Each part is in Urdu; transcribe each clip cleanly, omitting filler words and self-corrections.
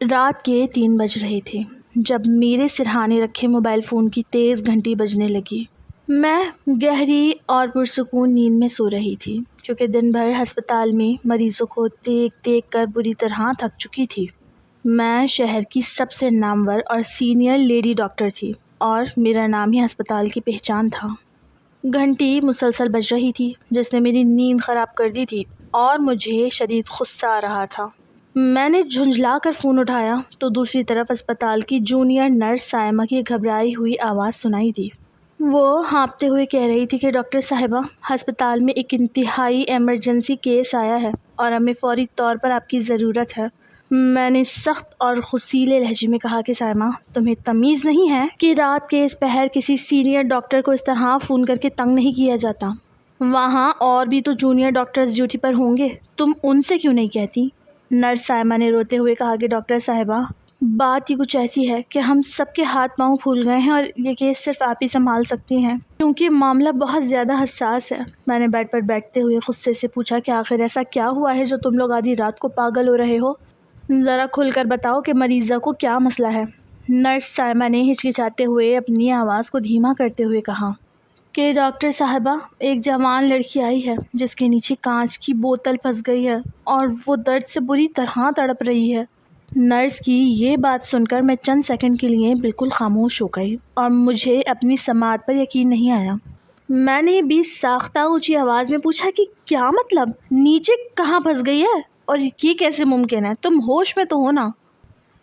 رات کے 3 بج رہے تھے جب میرے سرہانے رکھے موبائل فون کی تیز گھنٹی بجنے لگی۔ میں گہری اور پرسکون نیند میں سو رہی تھی کیونکہ دن بھر ہسپتال میں مریضوں کو دیکھ دیکھ کر بری طرح تھک چکی تھی۔ میں شہر کی سب سے نامور اور سینئر لیڈی ڈاکٹر تھی اور میرا نام ہی ہسپتال کی پہچان تھا۔ گھنٹی مسلسل بج رہی تھی جس نے میری نیند خراب کر دی تھی اور مجھے شدید غصہ آ رہا تھا۔ میں نے جھنجھلا کر فون اٹھایا تو دوسری طرف اسپتال کی جونیئر نرس سائمہ کی گھبرائی ہوئی آواز سنائی دی۔ وہ ہانپتے ہوئے کہہ رہی تھی کہ ڈاکٹر صاحبہ، ہسپتال میں ایک انتہائی ایمرجنسی کیس آیا ہے اور ہمیں فوری طور پر آپ کی ضرورت ہے۔ میں نے سخت اور غصیلے لہجے میں کہا کہ سائمہ، تمہیں تمیز نہیں ہے کہ رات کے اس پہر کسی سینئر ڈاکٹر کو اس طرح فون کر کے تنگ نہیں کیا جاتا؟ وہاں اور بھی تو جونیئر ڈاکٹرز ڈیوٹی پر ہوں گے، تم ان سے کیوں نہیں کہتی؟ نرس سائمہ نے روتے ہوئے کہا کہ ڈاکٹر صاحبہ، بات ہی کچھ ایسی ہے کہ ہم سب کے ہاتھ پاؤں پھول گئے ہیں اور یہ کیس صرف آپ ہی سنبھال سکتی ہیں کیونکہ معاملہ بہت زیادہ حساس ہے۔ میں نے بیڈ پر بیٹھتے ہوئے غصے سے پوچھا کہ آخر ایسا کیا ہوا ہے جو تم لوگ آدھی رات کو پاگل ہو رہے ہو؟ ذرا کھل کر بتاؤ کہ مریضہ کو کیا مسئلہ ہے۔ نرس سائمہ نے ہچکچاتے ہوئے اپنی آواز کو دھیما کرتے ہوئے کہا کہ ڈاکٹر صاحبہ، ایک جوان لڑکی آئی ہے جس کے نیچے کانچ کی بوتل پھنس گئی ہے اور وہ درد سے بری طرح تڑپ رہی ہے۔ نرس کی یہ بات سن کر میں چند سیکنڈ کے لیے بالکل خاموش ہو گئی اور مجھے اپنی سماعت پر یقین نہیں آیا۔ میں نے بھی ساختہ اونچی آواز میں پوچھا کہ کیا مطلب؟ نیچے کہاں پھنس گئی ہے اور یہ کیسے ممکن ہے؟ تم ہوش میں تو ہو نا؟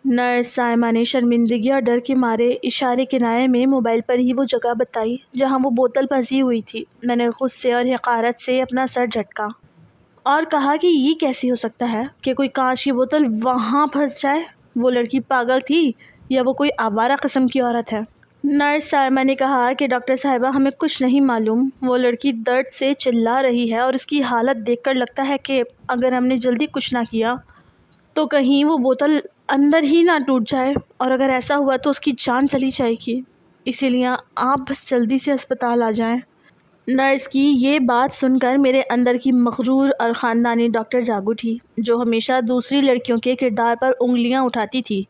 نرس سائمہ نے شرمندگی اور ڈر کے مارے اشارے کنائے میں موبائل پر ہی وہ جگہ بتائی جہاں وہ بوتل پھنسی ہوئی تھی۔ میں نے غصے اور حقارت سے اپنا سر جھٹکا اور کہا کہ یہ کیسے ہو سکتا ہے کہ کوئی کانچ کی بوتل وہاں پھنس جائے؟ وہ لڑکی پاگل تھی یا وہ کوئی آوارہ قسم کی عورت ہے؟ نرس سائمہ نے کہا کہ ڈاکٹر صاحبہ، ہمیں کچھ نہیں معلوم۔ وہ لڑکی درد سے چلا رہی ہے اور اس کی حالت دیکھ کر لگتا ہے کہ اگر ہم نے جلدی کچھ نہ کیا تو کہیں وہ بوتل اندر ہی نہ ٹوٹ جائے، اور اگر ایسا ہوا تو اس کی جان چلی جائے گی۔ اسی لیے آپ بس جلدی سے اسپتال آ جائیں۔ نرس کی یہ بات سن کر میرے اندر کی مغرور اور خاندانی ڈاکٹر جاگ اٹھی جو ہمیشہ دوسری لڑکیوں کے کردار پر انگلیاں اٹھاتی تھی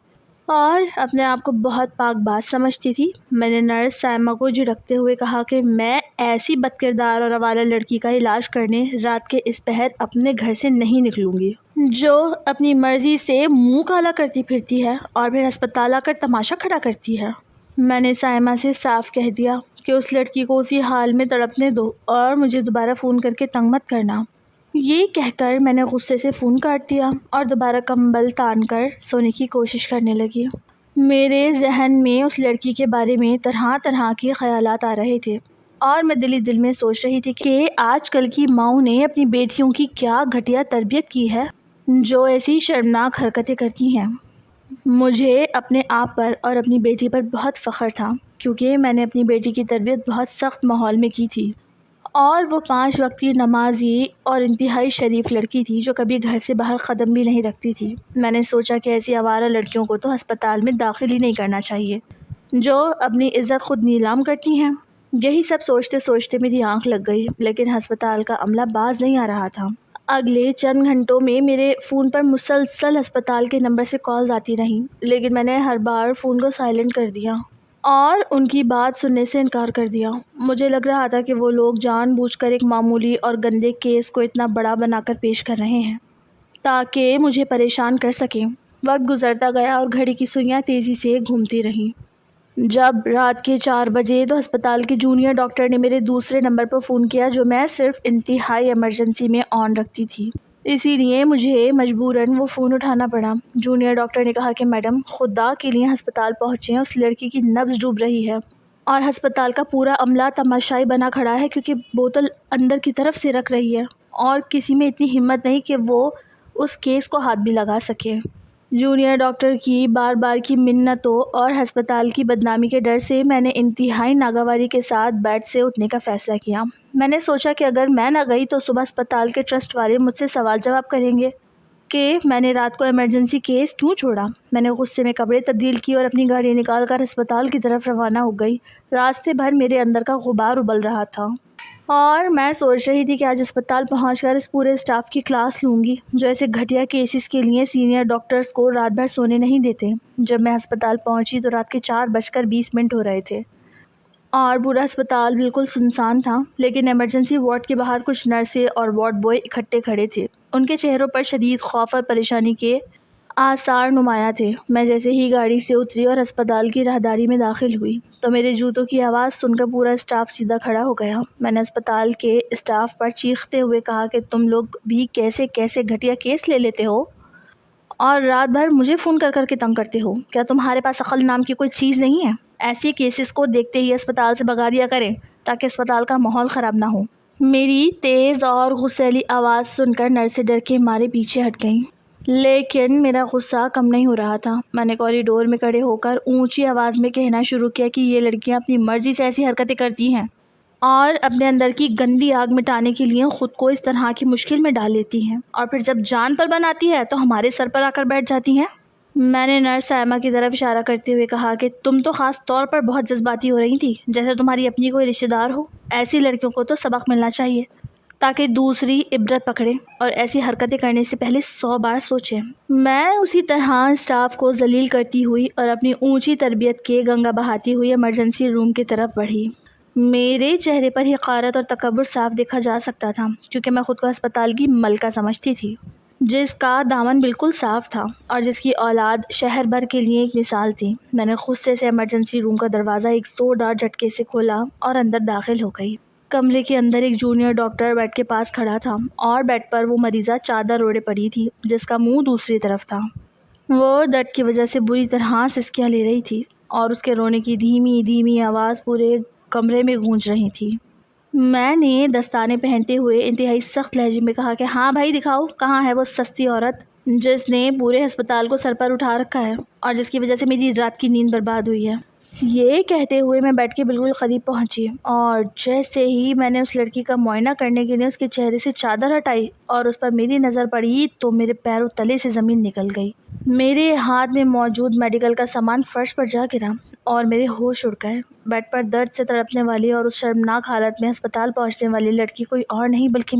اور اپنے آپ کو بہت پاک باز سمجھتی تھی۔ میں نے نرس سائمہ کو جھڑکتے ہوئے کہا کہ میں ایسی بد کردار اور آوارہ لڑکی کا علاج کرنے رات کے اس پہر اپنے گھر سے نہیں نکلوں گی جو اپنی مرضی سے منہ کالا کرتی پھرتی ہے اور پھر ہسپتال آ کر تماشا کھڑا کرتی ہے۔ میں نے سائمہ سے صاف کہہ دیا کہ اس لڑکی کو اسی حال میں تڑپنے دو اور مجھے دوبارہ فون کر کے تنگ مت کرنا۔ یہ کہہ کر میں نے غصے سے فون کاٹ دیا اور دوبارہ کمبل تان کر سونے کی کوشش کرنے لگی۔ میرے ذہن میں اس لڑکی کے بارے میں طرح طرح کے خیالات آ رہے تھے اور میں دل ہی دل میں سوچ رہی تھی کہ آج کل کی ماؤں نے اپنی بیٹیوں کی کیا گھٹیا تربیت کی ہے جو ایسی شرمناک حرکتیں کرتی ہیں۔ مجھے اپنے آپ پر اور اپنی بیٹی پر بہت فخر تھا کیونکہ میں نے اپنی بیٹی کی تربیت بہت سخت ماحول میں کی تھی اور وہ 5 وقت کی نمازی اور انتہائی شریف لڑکی تھی جو کبھی گھر سے باہر قدم بھی نہیں رکھتی تھی۔ میں نے سوچا کہ ایسی آوارہ لڑکیوں کو تو ہسپتال میں داخل ہی نہیں کرنا چاہیے جو اپنی عزت خود نیلام کرتی ہیں۔ یہی سب سوچتے سوچتے میری آنکھ لگ گئی لیکن ہسپتال کا عملہ باز نہیں آ رہا تھا۔ اگلے چند گھنٹوں میں میرے فون پر مسلسل ہسپتال کے نمبر سے کالز آتی رہیں لیکن میں نے ہر بار فون کو سائلنٹ کر دیا اور ان کی بات سننے سے انکار کر دیا۔ مجھے لگ رہا تھا کہ وہ لوگ جان بوجھ کر ایک معمولی اور گندے کیس کو اتنا بڑا بنا کر پیش کر رہے ہیں تاکہ مجھے پریشان کر سکیں۔ وقت گزرتا گیا اور گھڑی کی سوئیاں تیزی سے گھومتی رہیں۔ جب رات کے 4 بجے تو ہسپتال کے جونیئر ڈاکٹر نے میرے دوسرے نمبر پر فون کیا جو میں صرف انتہائی ایمرجنسی میں آن رکھتی تھی، اسی لیے مجھے مجبوراً وہ فون اٹھانا پڑا۔ جونیئر ڈاکٹر نے کہا کہ میڈم، خدا کے لیے ہسپتال پہنچیں، اس لڑکی کی نبض ڈوب رہی ہے اور ہسپتال کا پورا عملہ تماشائی بنا کھڑا ہے کیونکہ بوتل اندر کی طرف سے رکھ رہی ہے اور کسی میں اتنی ہمت نہیں کہ وہ اس کیس کو ہاتھ بھی لگا سکے۔ جونیئر ڈاکٹر کی بار بار کی منتوں اور ہسپتال کی بدنامی کے ڈر سے میں نے انتہائی ناگواری کے ساتھ بیڈ سے اٹھنے کا فیصلہ کیا۔ میں نے سوچا کہ اگر میں نہ گئی تو صبح ہسپتال کے ٹرسٹ والے مجھ سے سوال جواب کریں گے کہ میں نے رات کو ایمرجنسی کیس کیوں چھوڑا۔ میں نے غصے میں کپڑے تبدیل کی اور اپنی گاڑی نکال کر ہسپتال کی طرف روانہ ہو گئی۔ راستے بھر میرے اندر کا غبار ابل رہا تھا اور میں سوچ رہی تھی کہ آج اسپتال پہنچ کر اس پورے اسٹاف کی کلاس لوں گی جو ایسے گھٹیا کیسز کے لیے سینئر ڈاکٹرز کو رات بھر سونے نہیں دیتے۔ جب میں اسپتال پہنچی تو رات کے 4:20 ہو رہے تھے اور پورا اسپتال بالکل سنسان تھا، لیکن ایمرجنسی وارڈ کے باہر کچھ نرسیں اور وارڈ بوائے اکٹھے کھڑے تھے۔ ان کے چہروں پر شدید خوف اور پریشانی کے آثار نمایاں تھے۔ میں جیسے ہی گاڑی سے اتری اور اسپتال کی راہداری میں داخل ہوئی تو میرے جوتوں کی آواز سن کر پورا اسٹاف سیدھا کھڑا ہو گیا۔ میں نے اسپتال کے اسٹاف پر چیختے ہوئے کہا کہ تم لوگ بھی کیسے کیسے گھٹیا کیس لے لیتے ہو اور رات بھر مجھے فون کر کر کے تنگ کرتے ہو؟ کیا تمہارے پاس عقل نام کی کوئی چیز نہیں ہے؟ ایسے کیسز کو دیکھتے ہی اسپتال سے بھگا دیا کریں تاکہ اسپتال کا ماحول خراب نہ ہو۔ میری تیز اور غصیلی آواز سن کر نرسیں ڈر کے مارے پیچھے ہٹ گئیں، لیکن میرا غصہ کم نہیں ہو رہا تھا۔ میں نے کوریڈور میں کھڑے ہو کر اونچی آواز میں کہنا شروع کیا کہ یہ لڑکیاں اپنی مرضی سے ایسی حرکتیں کرتی ہیں اور اپنے اندر کی گندی آگ مٹانے کے لیے خود کو اس طرح کی مشکل میں ڈال لیتی ہیں، اور پھر جب جان پر بن آتی ہے تو ہمارے سر پر آ کر بیٹھ جاتی ہیں۔ میں نے نرس سائمہ کی طرف اشارہ کرتے ہوئے کہا کہ تم تو خاص طور پر بہت جذباتی ہو رہی تھی، جیسے تمہاری اپنی کوئی رشتہ دار ہو۔ ایسی لڑکیوں کو تو سبق ملنا چاہیے تاکہ دوسری عبرت پکڑے اور ایسی حرکتیں کرنے سے پہلے 100 بار سوچیں۔ میں اسی طرح اسٹاف کو ذلیل کرتی ہوئی اور اپنی اونچی تربیت کے گنگا بہاتی ہوئی ایمرجنسی روم کی طرف بڑھی۔ میرے چہرے پر حقارت اور تکبر صاف دیکھا جا سکتا تھا، کیونکہ میں خود کو اسپتال کی ملکہ سمجھتی تھی جس کا دامن بالکل صاف تھا اور جس کی اولاد شہر بھر کے لیے ایک مثال تھی۔ میں نے غصے سے ایمرجنسی روم کا دروازہ ایک زوردار جھٹکے سے کھولا اور اندر داخل ہو گئی۔ کمرے کے اندر ایک جونیئر ڈاکٹر بیڈ کے پاس کھڑا تھا اور بیڈ پر وہ مریضہ چادر اوڑھے پڑی تھی جس کا منہ دوسری طرف تھا۔ وہ درد کی وجہ سے بری طرح سسکیاں لے رہی تھی اور اس کے رونے کی دھیمی دھیمی آواز پورے کمرے میں گونج رہی تھی۔ میں نے دستانے پہنتے ہوئے انتہائی سخت لہجے میں کہا کہ ہاں بھائی دکھاؤ، کہاں ہے وہ سستی عورت جس نے پورے ہسپتال کو سر پر اٹھا رکھا ہے اور جس کی وجہ سے میری رات کی نیند برباد ہوئی ہے۔ یہ کہتے ہوئے میں بیڈ کے بالکل قریب پہنچی اور جیسے ہی میں نے اس لڑکی کا معائنہ کرنے کے لیے اس کے چہرے سے چادر ہٹائی اور اس پر میری نظر پڑی تو میرے پیروں تلے سے زمین نکل گئی۔ میرے ہاتھ میں موجود میڈیکل کا سامان فرش پر جا گرا اور میرے ہوش اڑ گئے۔ بیڈ پر درد سے تڑپنے والی اور اس شرمناک حالت میں ہسپتال پہنچنے والی لڑکی کوئی اور نہیں بلکہ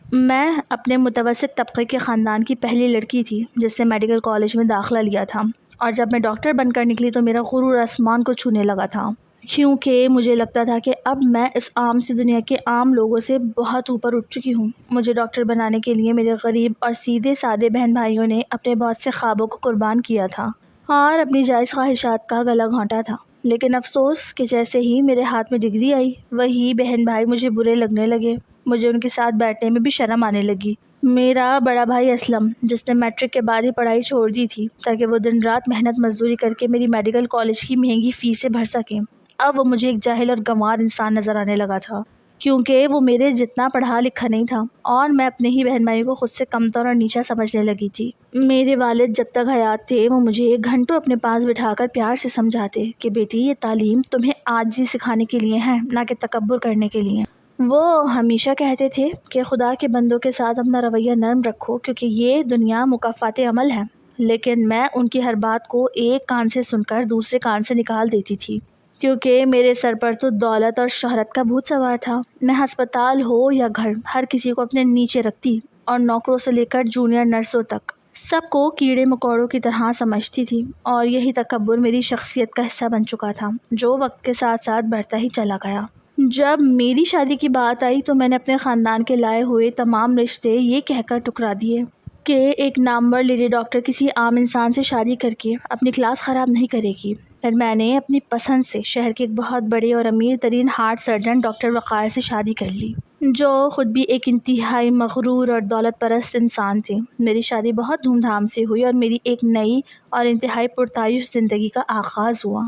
میں اپنے متوسط طبقے کے خاندان کی پہلی لڑکی تھی جس سے میڈیکل کالج میں داخلہ لیا تھا، اور جب میں ڈاکٹر بن کر نکلی تو میرا غرور آسمان کو چھونے لگا تھا، کیونکہ مجھے لگتا تھا کہ اب میں اس عام سی دنیا کے عام لوگوں سے بہت اوپر اٹھ چکی ہوں۔ مجھے ڈاکٹر بنانے کے لیے میرے غریب اور سیدھے سادے بہن بھائیوں نے اپنے بہت سے خوابوں کو قربان کیا تھا اور اپنی جائز خواہشات کا گلا گھونٹا تھا، لیکن افسوس کہ جیسے ہی میرے ہاتھ میں ڈگری آئی وہی بہن بھائی مجھے برے لگنے لگے۔ مجھے ان کے ساتھ بیٹھنے میں بھی شرم آنے لگی۔ میرا بڑا بھائی اسلم، جس نے میٹرک کے بعد ہی پڑھائی چھوڑ دی تھی تاکہ وہ دن رات محنت مزدوری کر کے میری میڈیکل کالج کی مہنگی فیسیں بھر سکیں، اب وہ مجھے ایک جاہل اور گنوار انسان نظر آنے لگا تھا، کیونکہ وہ میرے جتنا پڑھا لکھا نہیں تھا اور میں اپنے ہی بہن بھائیوں کو خود سے کمتر اور نیچا سمجھنے لگی تھی۔ میرے والد جب تک حیات تھے وہ مجھے گھنٹوں اپنے پاس بٹھا کر پیار سے سمجھاتے کہ بیٹی یہ تعلیم تمہیں عاجزی سکھانے کے لیے ہے، نہ کہ تکبر کرنے کے لیے۔ وہ ہمیشہ کہتے تھے کہ خدا کے بندوں کے ساتھ اپنا رویہ نرم رکھو کیونکہ یہ دنیا مکافات عمل ہے، لیکن میں ان کی ہر بات کو ایک کان سے سن کر دوسرے کان سے نکال دیتی تھی، کیونکہ میرے سر پر تو دولت اور شہرت کا بھوت سوار تھا۔ میں ہسپتال ہو یا گھر ہر کسی کو اپنے نیچے رکھتی اور نوکروں سے لے کر جونیئر نرسوں تک سب کو کیڑے مکوڑوں کی طرح سمجھتی تھی، اور یہی تکبر میری شخصیت کا حصہ بن چکا تھا جو وقت کے ساتھ ساتھ بڑھتا ہی چلا گیا۔ جب میری شادی کی بات آئی تو میں نے اپنے خاندان کے لائے ہوئے تمام رشتے یہ کہہ کر ٹکرا دیے کہ ایک نامور لیڈی ڈاکٹر کسی عام انسان سے شادی کر کے اپنی کلاس خراب نہیں کرے گی۔ پھر میں نے اپنی پسند سے شہر کے ایک بہت بڑے اور امیر ترین ہارٹ سرجن ڈاکٹر وقار سے شادی کر لی، جو خود بھی ایک انتہائی مغرور اور دولت پرست انسان تھے۔ میری شادی بہت دھوم دھام سے ہوئی اور میری ایک نئی اور انتہائی پرتعیش زندگی کا آغاز ہوا،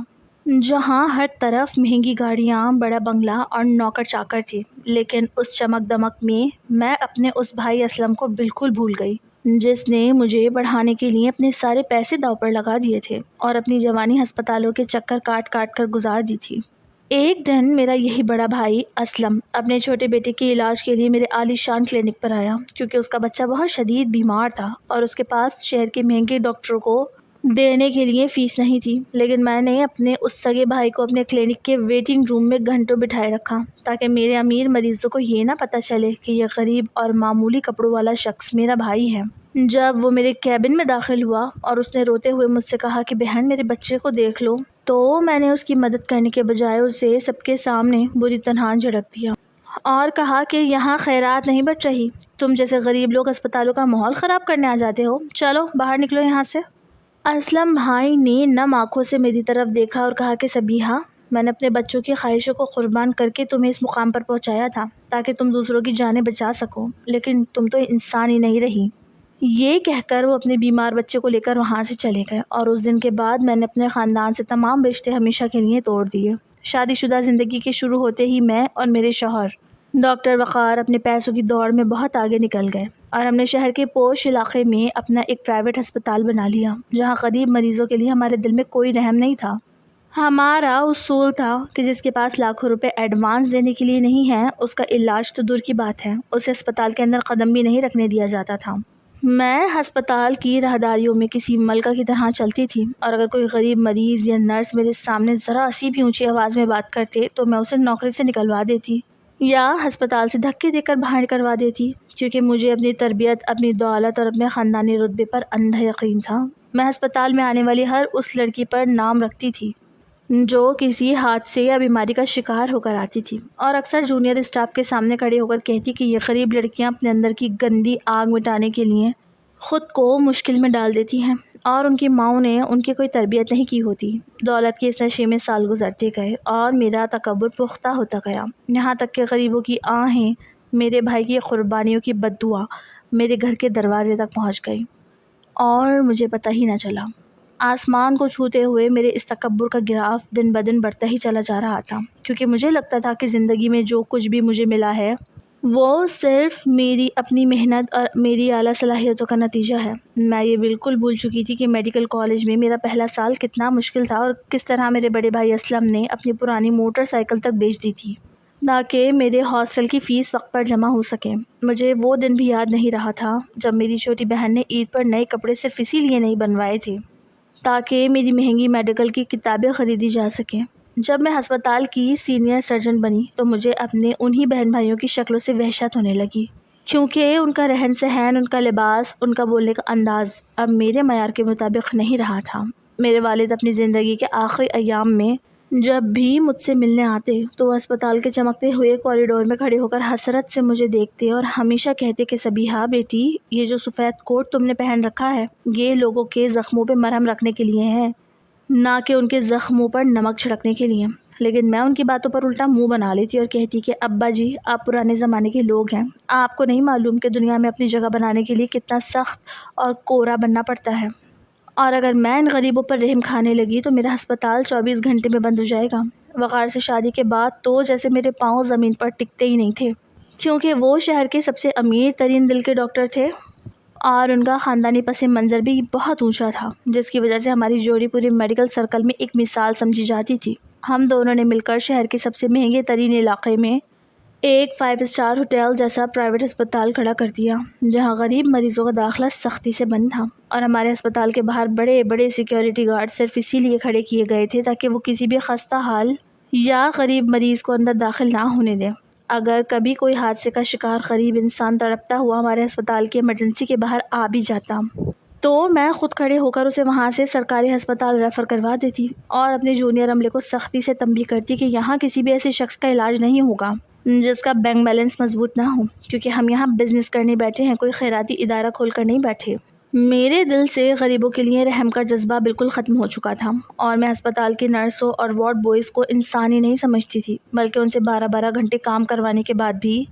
جہاں ہر طرف مہنگی گاڑیاں، بڑا بنگلہ اور نوکر چاکر تھے، لیکن اس چمک دمک میں اپنے اس بھائی اسلم کو بالکل بھول گئی جس نے مجھے پڑھانے کے لیے اپنے سارے پیسے داؤ پر لگا دیے تھے اور اپنی جوانی ہسپتالوں کے چکر کاٹ کاٹ کر گزار دی تھی۔ ایک دن میرا یہی بڑا بھائی اسلم اپنے چھوٹے بیٹے کے علاج کے لیے میرے عالی شان کلینک پر آیا، کیونکہ اس کا بچہ بہت شدید بیمار تھا اور اس کے پاس شہر کے مہنگے ڈاکٹروں کو دینے کے لیے فیس نہیں تھی، لیکن میں نے اپنے اس سگے بھائی کو اپنے کلینک کے ویٹنگ روم میں گھنٹوں بٹھائے رکھا تاکہ میرے امیر مریضوں کو یہ نہ پتہ چلے کہ یہ غریب اور معمولی کپڑوں والا شخص میرا بھائی ہے۔ جب وہ میرے کیبن میں داخل ہوا اور اس نے روتے ہوئے مجھ سے کہا کہ بہن میرے بچے کو دیکھ لو، تو میں نے اس کی مدد کرنے کے بجائے اسے سب کے سامنے بری طرح جھڑک دیا اور کہا کہ یہاں خیرات نہیں بٹ رہی، تم جیسے غریب لوگ اسپتالوں کا ماحول خراب کرنے آ جاتے ہو، چلو باہر نکلو یہاں سے۔ اسلم بھائی نے نم آنکھوں سے میری طرف دیکھا اور کہا کہ سبیحہ، میں نے اپنے بچوں کی خواہشوں کو قربان کر کے تمہیں اس مقام پر پہنچایا تھا تاکہ تم دوسروں کی جانیں بچا سکو، لیکن تم تو انسان ہی نہیں رہی۔ یہ کہہ کر وہ اپنے بیمار بچے کو لے کر وہاں سے چلے گئے اور اس دن کے بعد میں نے اپنے خاندان سے تمام رشتے ہمیشہ کے لیے توڑ دیے۔ شادی شدہ زندگی کے شروع ہوتے ہی میں اور میرے شوہر ڈاکٹر وقار اپنے پیسوں کی دوڑ میں بہت آگے نکل گئے اور ہم نے شہر کے پوش علاقے میں اپنا ایک پرائیویٹ ہسپتال بنا لیا جہاں غریب مریضوں کے لیے ہمارے دل میں کوئی رحم نہیں تھا۔ ہمارا اصول تھا کہ جس کے پاس لاکھوں روپے ایڈوانس دینے کے لیے نہیں ہے اس کا علاج تو دور کی بات ہے، اسے اسپتال کے اندر قدم بھی نہیں رکھنے دیا جاتا تھا۔ میں ہسپتال کی راہداریوں میں کسی ملکہ کی طرح چلتی تھی اور اگر کوئی غریب مریض یا نرس میرے سامنے ذرا سی بھی اونچی آواز میں بات کرتے تو میں اسے نوکری سے نکلوا دیتی یا ہسپتال سے دھکے دے کر باہر کروا دیتی، کیونکہ مجھے اپنی تربیت، اپنی دولت اور اپنے خاندانی رتبے پر اندھا یقین تھا۔ میں ہسپتال میں آنے والی ہر اس لڑکی پر نام رکھتی تھی جو کسی حادثے یا بیماری کا شکار ہو کر آتی تھی، اور اکثر جونیئر اسٹاف کے سامنے کھڑے ہو کر کہتی کہ یہ غریب لڑکیاں اپنے اندر کی گندی آگ مٹانے کے لیے خود کو مشکل میں ڈال دیتی ہیں اور ان کی ماؤں نے ان کی کوئی تربیت نہیں کی ہوتی۔ دولت کے اس نشے میں سال گزرتے گئے اور میرا تکبر پختہ ہوتا گیا، یہاں تک کہ غریبوں کی آہیں، میرے بھائی کی قربانیوں کی بددعا میرے گھر کے دروازے تک پہنچ گئی اور مجھے پتہ ہی نہ چلا۔ آسمان کو چھوتے ہوئے میرے اس تکبر کا گراف دن بدن بڑھتا ہی چلا جا رہا تھا، کیونکہ مجھے لگتا تھا کہ زندگی میں جو کچھ بھی مجھے ملا ہے وہ صرف میری اپنی محنت اور میری اعلیٰ صلاحیتوں کا نتیجہ ہے۔ میں یہ بالکل بھول چکی تھی کہ میڈیکل کالج میں میرا پہلا سال کتنا مشکل تھا اور کس طرح میرے بڑے بھائی اسلم نے اپنی پرانی موٹر سائیکل تک بیچ دی تھی تاکہ میرے ہاسٹل کی فیس وقت پر جمع ہو سکے۔ مجھے وہ دن بھی یاد نہیں رہا تھا جب میری چھوٹی بہن نے عید پر نئے کپڑے صرف اسی لیے نہیں بنوائے تھے تاکہ میری مہنگی میڈیکل کی کتابیں خریدی جا سکیں۔ جب میں ہسپتال کی سینئر سرجن بنی تو مجھے اپنے انہی بہن بھائیوں کی شکلوں سے وحشت ہونے لگی، کیونکہ ان کا رہن سہن، ان کا لباس، ان کا بولنے کا انداز اب میرے معیار کے مطابق نہیں رہا تھا۔ میرے والد اپنی زندگی کے آخری ایام میں جب بھی مجھ سے ملنے آتے تو وہ ہسپتال کے چمکتے ہوئے کوریڈور میں کھڑے ہو کر حسرت سے مجھے دیکھتے اور ہمیشہ کہتے کہ سبیحہ بیٹی، یہ جو سفید کوٹ تم نے پہن رکھا ہے یہ لوگوں کے زخموں پہ مرہم رکھنے کے لیے ہے، نہ کہ ان کے زخموں پر نمک چھڑکنے کے لیے۔ لیکن میں ان کی باتوں پر الٹا منہ بنا لیتی اور کہتی کہ ابا جی، آپ پرانے زمانے کے لوگ ہیں، آپ کو نہیں معلوم کہ دنیا میں اپنی جگہ بنانے کے لیے کتنا سخت اور کورا بننا پڑتا ہے، اور اگر میں ان غریبوں پر رحم کھانے لگی تو میرا ہسپتال 24 گھنٹے میں بند ہو جائے گا۔ وقار سے شادی کے بعد تو جیسے میرے پاؤں زمین پر ٹکتے ہی نہیں تھے، کیونکہ وہ شہر کے سب سے امیر ترین دل کے ڈاکٹر تھے اور ان کا خاندانی پس منظر بھی بہت اونچا تھا، جس کی وجہ سے ہماری جوڑی پورے میڈیکل سرکل میں ایک مثال سمجھی جاتی تھی۔ ہم دونوں نے مل کر شہر کے سب سے مہنگے ترین علاقے میں ایک 5 اسٹار ہوٹل جیسا پرائیویٹ ہسپتال کھڑا کر دیا جہاں غریب مریضوں کا داخلہ سختی سے بند تھا، اور ہمارے ہسپتال کے باہر بڑے بڑے سیکیورٹی گارڈ صرف اسی لیے کھڑے کیے گئے تھے تاکہ وہ کسی بھی خستہ حال یا غریب مریض کو اندر داخل نہ ہونے دیں۔ اگر کبھی کوئی حادثے کا شکار غریب انسان تڑپتا ہوا ہمارے ہسپتال کی ایمرجنسی کے باہر آ بھی جاتا تو میں خود کھڑے ہو کر اسے وہاں سے سرکاری ہسپتال ریفر کروا دیتی اور اپنے جونیئر عملے کو سختی سے تنبیہ کرتی کہ یہاں کسی بھی ایسے شخص کا علاج نہیں ہوگا جس کا بینک بیلنس مضبوط نہ ہو، کیونکہ ہم یہاں بزنس کرنے بیٹھے ہیں، کوئی خیراتی ادارہ کھول کر نہیں بیٹھے۔ میرے دل سے غریبوں کے لیے رحم کا جذبہ بالکل ختم ہو چکا تھا اور میں ہسپتال کی نرسوں اور وارڈ بوائز کو انسان ہی نہیں سمجھتی تھی، بلکہ ان سے 12 گھنٹے کام کروانے کے بعد بھی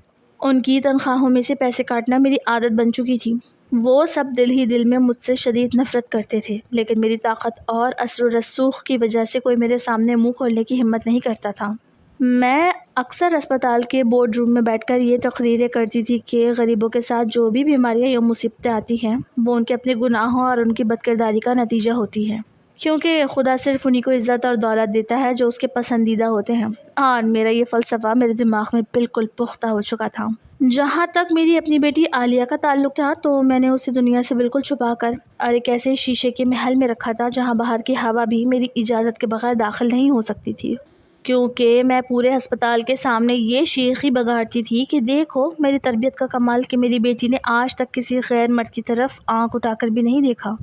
ان کی تنخواہوں میں سے پیسے کاٹنا میری عادت بن چکی تھی۔ وہ سب دل ہی دل میں مجھ سے شدید نفرت کرتے تھے، لیکن میری طاقت اور اثر و رسوخ کی وجہ سے کوئی میرے سامنے منہ کھولنے کی ہمت نہیں کرتا تھا۔ میں اکثر اسپتال کے بورڈ روم میں بیٹھ کر یہ تقریریں کرتی تھی کہ غریبوں کے ساتھ جو بھی بیماریاں یا مصیبتیں آتی ہیں وہ ان کے اپنے گناہوں اور ان کی بدکرداری کا نتیجہ ہوتی ہے، کیونکہ خدا صرف انہی کو عزت اور دولت دیتا ہے جو اس کے پسندیدہ ہوتے ہیں۔ اور میرا یہ فلسفہ میرے دماغ میں بالکل پختہ ہو چکا تھا۔ جہاں تک میری اپنی بیٹی عالیہ کا تعلق تھا تو میں نے اسے دنیا سے بالکل چھپا کر اور ایک ایسے شیشے کے محل میں رکھا تھا جہاں باہر کی ہوا بھی میری اجازت کے بغیر داخل نہیں ہو سکتی تھی، کیونکہ میں پورے ہسپتال کے سامنے یہ شیخی بگاڑتی تھی کہ دیکھو میری تربیت کا کمال کہ میری بیٹی نے آج تک کسی غیر مرد کی طرف آنکھ اٹھا کر بھی نہیں دیکھا،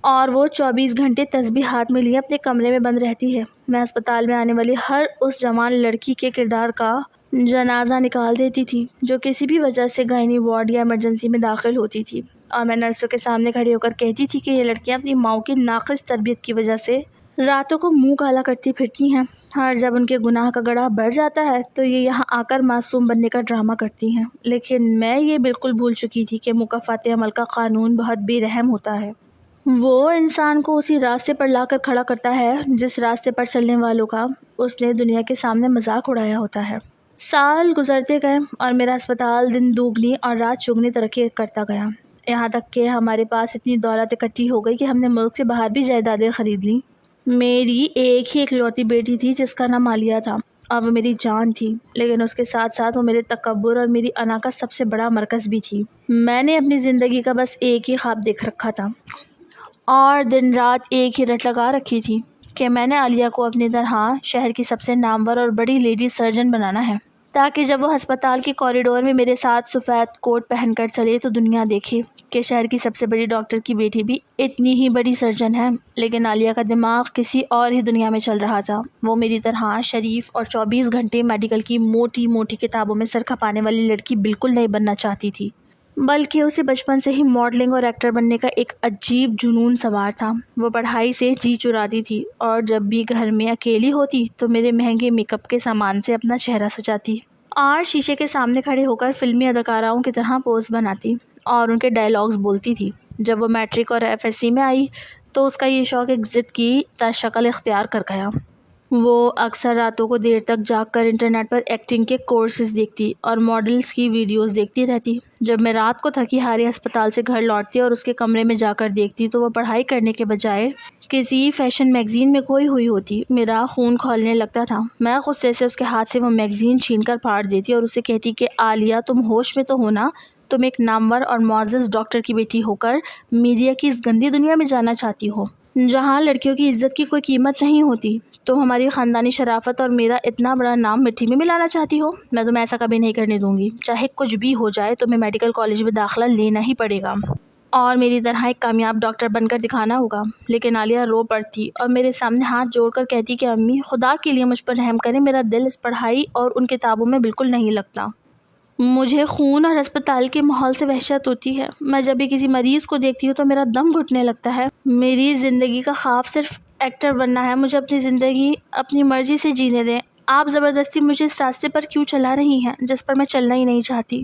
اور وہ 24 گھنٹے تسبیح ہاتھ میں لیے اپنے کمرے میں بند رہتی ہے۔ میں ہسپتال میں آنے والی ہر اس جوان لڑکی کے کردار کا جنازہ نکال دیتی تھی جو کسی بھی وجہ سے گائنی وارڈ یا ایمرجنسی میں داخل ہوتی تھی، اور میں نرسوں کے سامنے کھڑی ہو کر کہتی تھی کہ یہ لڑکیاں اپنی ماؤں کی ناقص تربیت کی وجہ سے راتوں کو منہ کالا کرتی پھرتی ہیں، اور جب ان کے گناہ کا گڑھا بڑھ جاتا ہے تو یہ یہاں آ کر معصوم بننے کا ڈرامہ کرتی ہیں۔ لیکن میں یہ بالکل بھول چکی تھی کہ مکافات عمل کا قانون بہت بے رحم ہوتا ہے۔ وہ انسان کو اسی راستے پر لا کر کھڑا کرتا ہے جس راستے پر چلنے والوں کا اس نے دنیا کے سامنے مذاق اڑایا ہوتا ہے۔ سال گزرتے گئے اور میرا ہسپتال دن دوگنی اور رات چگنی ترقی کرتا گیا، یہاں تک کہ ہمارے پاس اتنی دولت اکٹھی ہو گئی کہ ہم نے ملک سے باہر بھی جائیدادیں خرید لیں۔ میری ایک ہی اکلوتی بیٹی تھی جس کا نام عالیہ تھا، اور وہ میری جان تھی، لیکن اس کے ساتھ ساتھ وہ میرے تکبر اور میری انا کا سب سے بڑا مرکز بھی تھی۔ میں نے اپنی زندگی کا بس ایک ہی خواب دیکھ رکھا تھا اور دن رات ایک ہی رٹ لگا رکھی تھی کہ میں نے عالیہ کو اپنی طرح شہر کی سب سے نامور اور بڑی لیڈی سرجن بنانا ہے، تاکہ جب وہ ہسپتال کے کوریڈور میں میرے ساتھ سفید کوٹ پہن کر چلے تو دنیا دیکھے کہ شہر کی سب سے بڑی ڈاکٹر کی بیٹی بھی اتنی ہی بڑی سرجن ہے۔ لیکن عالیہ کا دماغ کسی اور ہی دنیا میں چل رہا تھا۔ وہ میری طرح شریف اور 24 گھنٹے میڈیکل کی موٹی موٹی کتابوں میں سر کھپانے والی لڑکی بالکل نہیں بننا چاہتی تھی، بلکہ اسے بچپن سے ہی ماڈلنگ اور ایکٹر بننے کا ایک عجیب جنون سوار تھا۔ وہ پڑھائی سے جی چراتی تھی اور جب بھی گھر میں اکیلی ہوتی تو میرے مہنگے میک اپ کے سامان سے اپنا چہرہ سجاتی اور شیشے کے سامنے کھڑے ہو کر فلمی اداکاراؤں کی طرح پوز بناتی اور ان کے ڈائلاگز بولتی تھی۔ جب وہ میٹرک اور ایف ایس سی میں آئی تو اس کا یہ شوق ایک ضد کی شکل اختیار کر گیا۔ وہ اکثر راتوں کو دیر تک جاگ کر انٹرنیٹ پر ایکٹنگ کے کورسز دیکھتی اور ماڈلز کی ویڈیوز دیکھتی رہتی۔ جب میں رات کو تھکی ہاری ہسپتال سے گھر لوٹتی اور اس کے کمرے میں جا کر دیکھتی تو وہ پڑھائی کرنے کے بجائے کسی فیشن میگزین میں کھوئی ہوئی ہوتی۔ میرا خون کھولنے لگتا تھا۔ میں غصے سے اس کے ہاتھ سے وہ میگزین چھین کر پھاڑ دیتی اور اسے کہتی کہ عالیہ تم ہوش میں تو ہو نا؟ تم ایک نامور اور معزز ڈاکٹر کی بیٹی ہو کر میڈیا کی اس گندی دنیا میں جانا چاہتی ہو جہاں لڑکیوں کی عزت کی کوئی قیمت نہیں ہوتی۔ تم ہماری خاندانی شرافت اور میرا اتنا بڑا نام مٹی میں ملانا چاہتی ہو؟ میں تمہیں ایسا کبھی نہیں کرنے دوں گی۔ چاہے کچھ بھی ہو جائے تمہیں میڈیکل کالج میں داخلہ لینا ہی پڑے گا اور میری طرح ایک کامیاب ڈاکٹر بن کر دکھانا ہوگا۔ لیکن عالیہ رو پڑتی اور میرے سامنے ہاتھ جوڑ کر کہتی کہ امی خدا کے لیے مجھ پر رحم کریں، میرا دل اس پڑھائی اور ان کتابوں میں بالکل نہیں لگتا۔ مجھے خون اور ہسپتال کے ماحول سے وحشت ہوتی ہے۔ میں جب بھی کسی مریض کو دیکھتی ہوں تو میرا دم گھٹنے لگتا ہے۔ میری زندگی کا خواب صرف ایکٹر بننا ہے۔ مجھے اپنی زندگی اپنی مرضی سے جینے دیں۔ آپ زبردستی مجھے اس راستے پر کیوں چلا رہی ہیں جس پر میں چلنا ہی نہیں چاہتی؟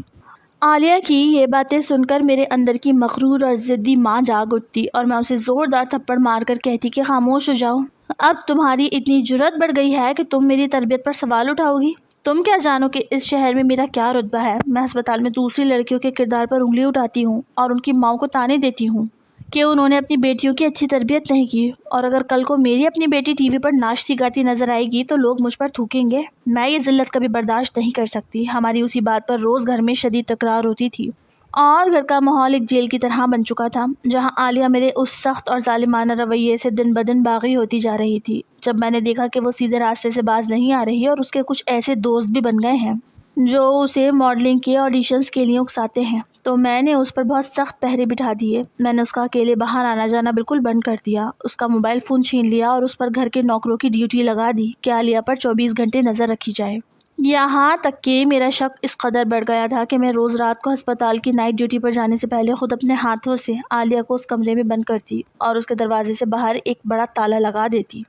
عالیہ کی یہ باتیں سن کر میرے اندر کی مغرور اور ضدی ماں جاگ اٹھتی اور میں اسے زوردار تھپڑ مار کر کہتی کہ خاموش ہو جاؤ۔ اب تمہاری اتنی جرأت بڑھ گئی ہے کہ تم میری تربیت پر سوال اٹھاؤ گی؟ تم کیا جانو کہ اس شہر میں میرا کیا رتبہ ہے؟ میں ہسپتال میں دوسری لڑکیوں کے کردار پر انگلی اٹھاتی ہوں اور ان کی ماؤں کو تانے دیتی ہوں کہ انہوں نے اپنی بیٹیوں کی اچھی تربیت نہیں کی، اور اگر کل کو میری اپنی بیٹی ٹی وی پر ناچتی گاتی نظر آئے گی تو لوگ مجھ پر تھوکیں گے۔ میں یہ ذلت کبھی برداشت نہیں کر سکتی۔ ہماری اسی بات پر روز گھر میں شدید تکرار ہوتی تھی اور گھر کا ماحول ایک جیل کی طرح بن چکا تھا جہاں عالیہ میرے اس سخت اور ظالمانہ رویے سے دن بدن باغی ہوتی جا رہی تھی۔ جب میں نے دیکھا کہ وہ سیدھے راستے سے باز نہیں آ رہی اور اس کے کچھ ایسے دوست بھی بن گئے ہیں جو اسے ماڈلنگ کے آڈیشنز کے لیے اکساتے ہیں تو میں نے اس پر بہت سخت پہرے بٹھا دیے۔ میں نے اس کا اکیلے باہر آنا جانا بالکل بند کر دیا، اس کا موبائل فون چھین لیا اور اس پر گھر کے نوکروں کی ڈیوٹی لگا دی کہ عالیہ پر 24 گھنٹے نظر رکھی جائے۔ یہاں تک کہ میرا شک اس قدر بڑھ گیا تھا کہ میں روز رات کو ہسپتال کی نائٹ ڈیوٹی پر جانے سے پہلے خود اپنے ہاتھوں سے عالیہ کو اس کمرے میں بند کرتی اور اس کے دروازے سے باہر ایک بڑا تالا لگا دیتی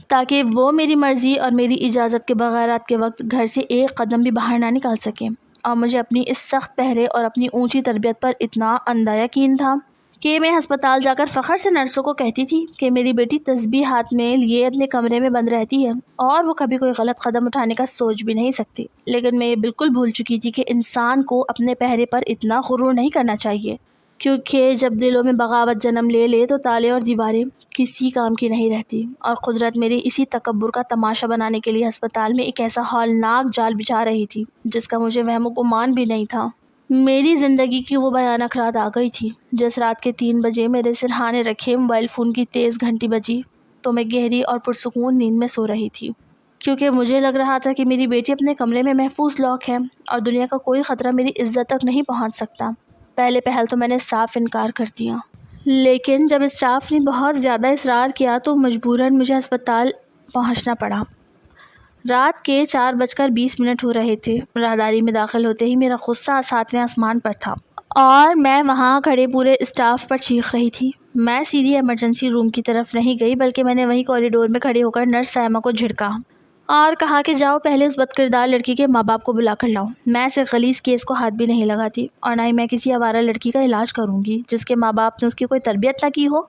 تاکہ وہ میری مرضی اور میری اجازت کے بغیر رات کے وقت گھر سے ایک قدم بھی باہر نہ نکال سکے۔ اور مجھے اپنی اس سخت پہرے اور اپنی اونچی تربیت پر اتنا اندھا یقین تھا کہ میں ہسپتال جا کر فخر سے نرسوں کو کہتی تھی کہ میری بیٹی تسبیح ہاتھ میں لیے اپنے کمرے میں بند رہتی ہے اور وہ کبھی کوئی غلط قدم اٹھانے کا سوچ بھی نہیں سکتی۔ لیکن میں یہ بالکل بھول چکی تھی کہ انسان کو اپنے پہرے پر اتنا غرور نہیں کرنا چاہیے، کیونکہ جب دلوں میں بغاوت جنم لے لے تو تالے اور دیواریں کسی کام کی نہیں رہتی، اور قدرت میرے اسی تکبر کا تماشا بنانے کے لیے ہسپتال میں ایک ایسا ہولناک جال بچھا رہی تھی جس کا مجھے وہم و گمان بھی نہیں تھا۔ میری زندگی کی وہ بھیانک رات آ گئی تھی جس رات کے 3 بجے میرے سرہانے رکھے موبائل فون کی تیز گھنٹی بجی تو میں گہری اور پرسکون نیند میں سو رہی تھی، کیونکہ مجھے لگ رہا تھا کہ میری بیٹی اپنے کمرے میں محفوظ لاک ہے اور دنیا کا کوئی خطرہ میری عزت تک نہیں پہنچ سکتا۔ پہلے پہل تو میں نے صاف انکار کر دیا، لیکن جب اسٹاف نے بہت زیادہ اصرار کیا تو مجبوراً مجھے ہسپتال پہنچنا پڑا۔ رات کے 4:20 ہو رہے تھے۔ راہداری میں داخل ہوتے ہی میرا غصہ 7ویں آسمان پر تھا اور میں وہاں کھڑے پورے اسٹاف پر چیخ رہی تھی۔ میں سیدھی ایمرجنسی روم کی طرف نہیں گئی بلکہ میں نے وہیں کوریڈور میں کھڑے ہو کر نرس سائمہ کو جھڑکا اور کہا کہ جاؤ پہلے اس بد کردار لڑکی کے ماں باپ کو بلا کر لاؤ۔ میں اسے غلیظ کیس کو ہاتھ بھی نہیں لگاتی اور نہ ہی میں کسی آوارہ لڑکی کا علاج کروں گی جس کے ماں باپ نے اس کی کوئی تربیت نہ کی ہو۔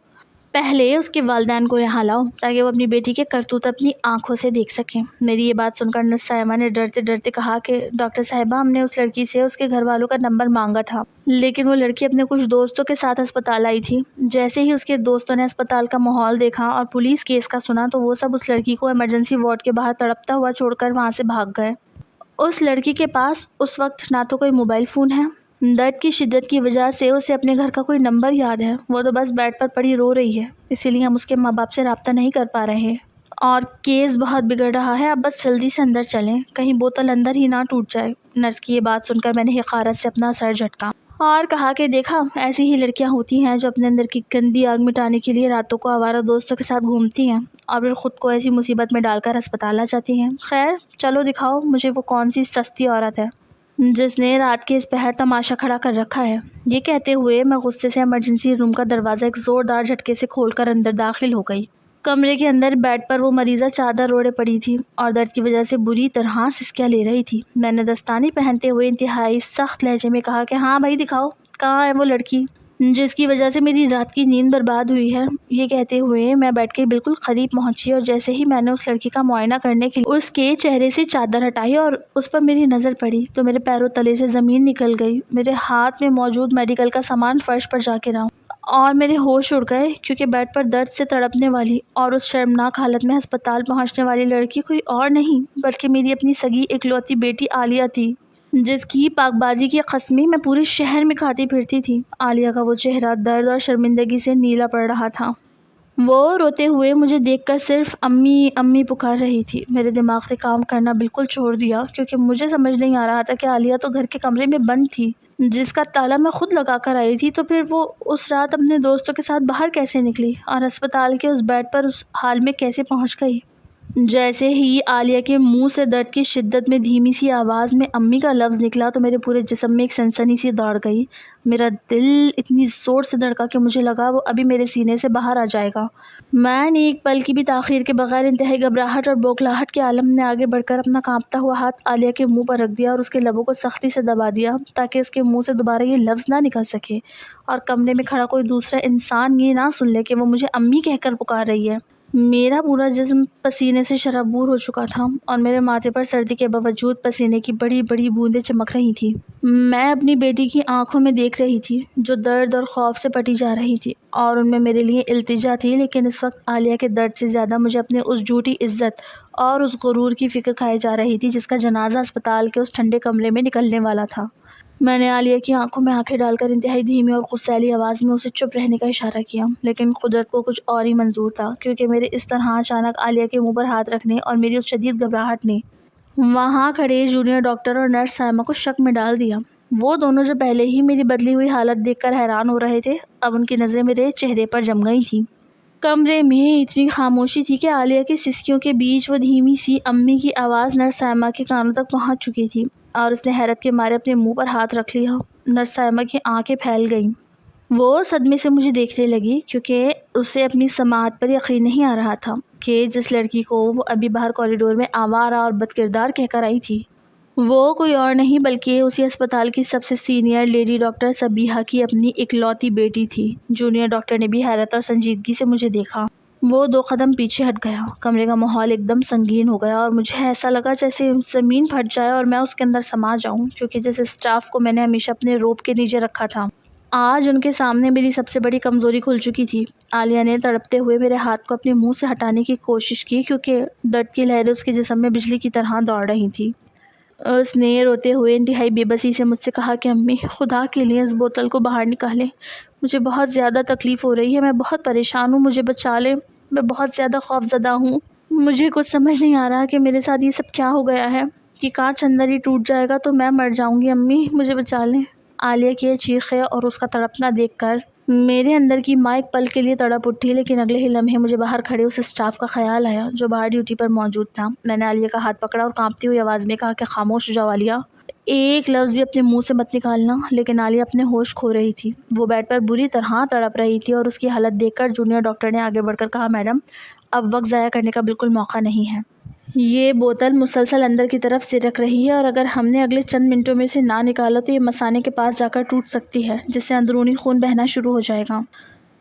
پہلے اس کے والدین کو یہاں لاؤ تاکہ وہ اپنی بیٹی کے کرتوت اپنی آنکھوں سے دیکھ سکیں۔ میری یہ بات سن کر نرس سائمہ نے ڈرتے ڈرتے کہا کہ ڈاکٹر صاحبہ، ہم نے اس لڑکی سے اس کے گھر والوں کا نمبر مانگا تھا، لیکن وہ لڑکی اپنے کچھ دوستوں کے ساتھ ہسپتال آئی تھی۔ جیسے ہی اس کے دوستوں نے ہسپتال کا ماحول دیکھا اور پولیس کیس کا سنا تو وہ سب اس لڑکی کو ایمرجنسی وارڈ کے باہر تڑپتا ہوا چھوڑ کر وہاں سے بھاگ گئے۔ اس لڑکی کے پاس اس وقت نہ تو کوئی موبائل فون ہے، درد کی شدت کی وجہ سے اسے اپنے گھر کا کوئی نمبر یاد ہے، وہ تو بس بیڈ پر پڑی رو رہی ہے، اسی لیے ہم اس کے ماں باپ سے رابطہ نہیں کر پا رہے اور کیس بہت بگڑ رہا ہے۔ اب بس جلدی سے اندر چلیں، کہیں بوتل اندر ہی نہ ٹوٹ جائے۔ نرس کی یہ بات سن کر میں نے حقارت سے اپنا سر جھٹکا اور کہا کہ دیکھا، ایسی ہی لڑکیاں ہوتی ہیں جو اپنے اندر کی گندی آگ مٹانے کے لیے راتوں کو آوارہ دوستوں کے ساتھ گھومتی ہیں اور پھر خود کو ایسی مصیبت میں ڈال کر ہسپتال آ جاتی ہیں۔ خیر چلو دکھاؤ مجھے وہ کون سی سستی عورت ہے جس نے رات کے اس پہر تماشا کھڑا کر رکھا ہے۔ یہ کہتے ہوئے میں غصے سے ایمرجنسی روم کا دروازہ ایک زوردار جھٹکے سے کھول کر اندر داخل ہو گئی۔ کمرے کے اندر بیڈ پر وہ مریضہ چادر اوڑھے پڑی تھی اور درد کی وجہ سے بری طرح سسکیاں لے رہی تھی۔ میں نے دستانے پہنتے ہوئے انتہائی سخت لہجے میں کہا کہ ہاں بھائی دکھاؤ، کہاں ہے وہ لڑکی جس کی وجہ سے میری رات کی نیند برباد ہوئی ہے۔ یہ کہتے ہوئے میں بیڈ کے بالکل قریب پہنچی اور جیسے ہی میں نے اس لڑکی کا معائنہ کرنے کے لیے اس کے چہرے سے چادر ہٹائی اور اس پر میری نظر پڑی تو میرے پیروں تلے سے زمین نکل گئی۔ میرے ہاتھ میں موجود میڈیکل کا سامان فرش پر جا گرا اور میرے ہوش اڑ گئے، کیونکہ بیڈ پر درد سے تڑپنے والی اور اس شرمناک حالت میں ہسپتال پہنچنے والی لڑکی کوئی اور نہیں بلکہ میری اپنی سگی اکلوتی بیٹی عالیہ تھی، جس کی پاک بازی کی قسمیں میں پورے شہر میں کھاتی پھرتی تھی۔ عالیہ کا وہ چہرہ درد اور شرمندگی سے نیلا پڑ رہا تھا۔ وہ روتے ہوئے مجھے دیکھ کر صرف امی امی پکار رہی تھی۔ میرے دماغ نے کام کرنا بالکل چھوڑ دیا، کیونکہ مجھے سمجھ نہیں آ رہا تھا کہ عالیہ تو گھر کے کمرے میں بند تھی جس کا تالا میں خود لگا کر آئی تھی، تو پھر وہ اس رات اپنے دوستوں کے ساتھ باہر کیسے نکلی اور ہسپتال کے اس بیڈ پر اس حال میں کیسے پہنچ گئی۔ جیسے ہی عالیہ کے منہ سے درد کی شدت میں دھیمی سی آواز میں امی کا لفظ نکلا تو میرے پورے جسم میں ایک سنسنی سی دوڑ گئی۔ میرا دل اتنی زور سے دھڑکا کہ مجھے لگا وہ ابھی میرے سینے سے باہر آ جائے گا۔ میں نے ایک پل کی بھی تاخیر کے بغیر انتہائی گھبراہٹ اور بوکھلاہٹ کے عالم میں آگے بڑھ کر اپنا کانپتا ہوا ہاتھ عالیہ کے منہ پر رکھ دیا اور اس کے لبوں کو سختی سے دبا دیا تاکہ اس کے منہ سے دوبارہ یہ لفظ نہ نکل سکے اور کمرے میں کھڑا کوئی دوسرا انسان یہ نہ سن لے کہ وہ مجھے امی کہہ کر پکار رہی ہے۔ میرا پورا جسم پسینے سے شرابور ہو چکا تھا اور میرے ماتھے پر سردی کے باوجود پسینے کی بڑی بڑی بوندیں چمک رہی تھیں۔ میں اپنی بیٹی کی آنکھوں میں دیکھ رہی تھی جو درد اور خوف سے پٹی جا رہی تھی اور ان میں میرے لیے التجا تھی، لیکن اس وقت عالیہ کے درد سے زیادہ مجھے اپنے اس جھوٹی عزت اور اس غرور کی فکر کھائی جا رہی تھی جس کا جنازہ اسپتال کے اس ٹھنڈے کمرے میں نکلنے والا تھا۔ میں نے عالیہ کی آنکھوں میں آنکھیں ڈال کر انتہائی دھیمی اور غصیلی آواز میں اسے چپ رہنے کا اشارہ کیا، لیکن قدرت کو کچھ اور ہی منظور تھا، کیونکہ میرے اس طرح اچانک عالیہ کے منہ پر ہاتھ رکھنے اور میری اس شدید گھبراہٹ نے وہاں کھڑے جونیئر ڈاکٹر اور نرس سائمہ کو شک میں ڈال دیا۔ وہ دونوں جو پہلے ہی میری بدلی ہوئی حالت دیکھ کر حیران ہو رہے تھے، اب ان کی نظریں میرے چہرے پر جم گئی تھیں۔ کمرے میں اتنی خاموشی تھی کہ عالیہ کی سسکیوں کے بیچ وہ دھیمی سی امی کی آواز نرس سائمہ کے کانوں تک پہنچ چکی تھی اور اس نے حیرت کے مارے اپنے منہ پر ہاتھ رکھ لیا۔ نرس سائمہ کی آنکھیں پھیل گئیں۔ وہ صدمے سے مجھے دیکھنے لگی، کیونکہ اسے اپنی سماعت پر یقین نہیں آ رہا تھا کہ جس لڑکی کو وہ ابھی باہر کوریڈور میں آوارہ اور بد کردار کہہ کر آئی تھی وہ کوئی اور نہیں بلکہ اسی اسپتال کی سب سے سینئر لیڈی ڈاکٹر صبیحہ کی اپنی اکلوتی بیٹی تھی۔ جونیئر ڈاکٹر نے بھی حیرت اور سنجیدگی سے مجھے دیکھا۔ وہ 2 قدم پیچھے ہٹ گیا۔ کمرے کا ماحول ایک دم سنگین ہو گیا اور مجھے ایسا لگا جیسے زمین پھٹ جائے اور میں اس کے اندر سما جاؤں، کیونکہ جس اسٹاف کو میں نے ہمیشہ اپنے روب کے نیچے رکھا تھا آج ان کے سامنے میری سب سے بڑی کمزوری کھل چکی تھی۔ عالیہ نے تڑپتے ہوئے میرے ہاتھ کو اپنے منہ سے ہٹانے کی کوشش کی، کیونکہ درد کی لہریں اس کے جسم میں بجلی کی طرح دوڑ رہی تھیں۔ اس نے روتے ہوئے انتہائی بے بسی سے مجھ سے کہا کہ امی خدا کے لیے اس بوتل کو باہر نکالیں، مجھے بہت زیادہ تکلیف ہو رہی ہے، میں بہت پریشان ہوں، مجھے بچا لیں، میں بہت زیادہ خوف زدہ ہوں۔ مجھے کچھ سمجھ نہیں آ رہا کہ میرے ساتھ یہ سب کیا ہو گیا ہے، کہ کانچ اندر ہی ٹوٹ جائے گا تو میں مر جاؤں گی، امی مجھے بچا لیں۔ عالیہ کی یہ چیخیں اور اس کا تڑپنا دیکھ کر میرے اندر کی ماں ایک پل کے لیے تڑپ اٹھی، لیکن اگلے ہی لمحے مجھے باہر کھڑے اس اسٹاف کا خیال آیا جو باہر ڈیوٹی پر موجود تھا۔ میں نے عالیہ کا ہاتھ پکڑا اور کانپتی ہوئی آواز میں کہا کہ خاموش ہو جاؤ عالیہ، ایک لفظ بھی اپنے منہ سے مت نکالنا۔ لیکن عالیہ اپنے ہوش کھو رہی تھی، وہ بیڈ پر بری طرح تڑپ رہی تھی اور اس کی حالت دیکھ کر جونیئر ڈاکٹر نے آگے بڑھ کر کہا میڈم اب وقت ضائع کرنے کا بالکل موقع نہیں ہے، یہ بوتل مسلسل اندر کی طرف سرک رہی ہے اور اگر ہم نے اگلے چند منٹوں میں اسے نہ نکالا تو یہ مثانے کے پاس جا کر ٹوٹ سکتی ہے، جس سے اندرونی خون بہنا شروع ہو جائے گا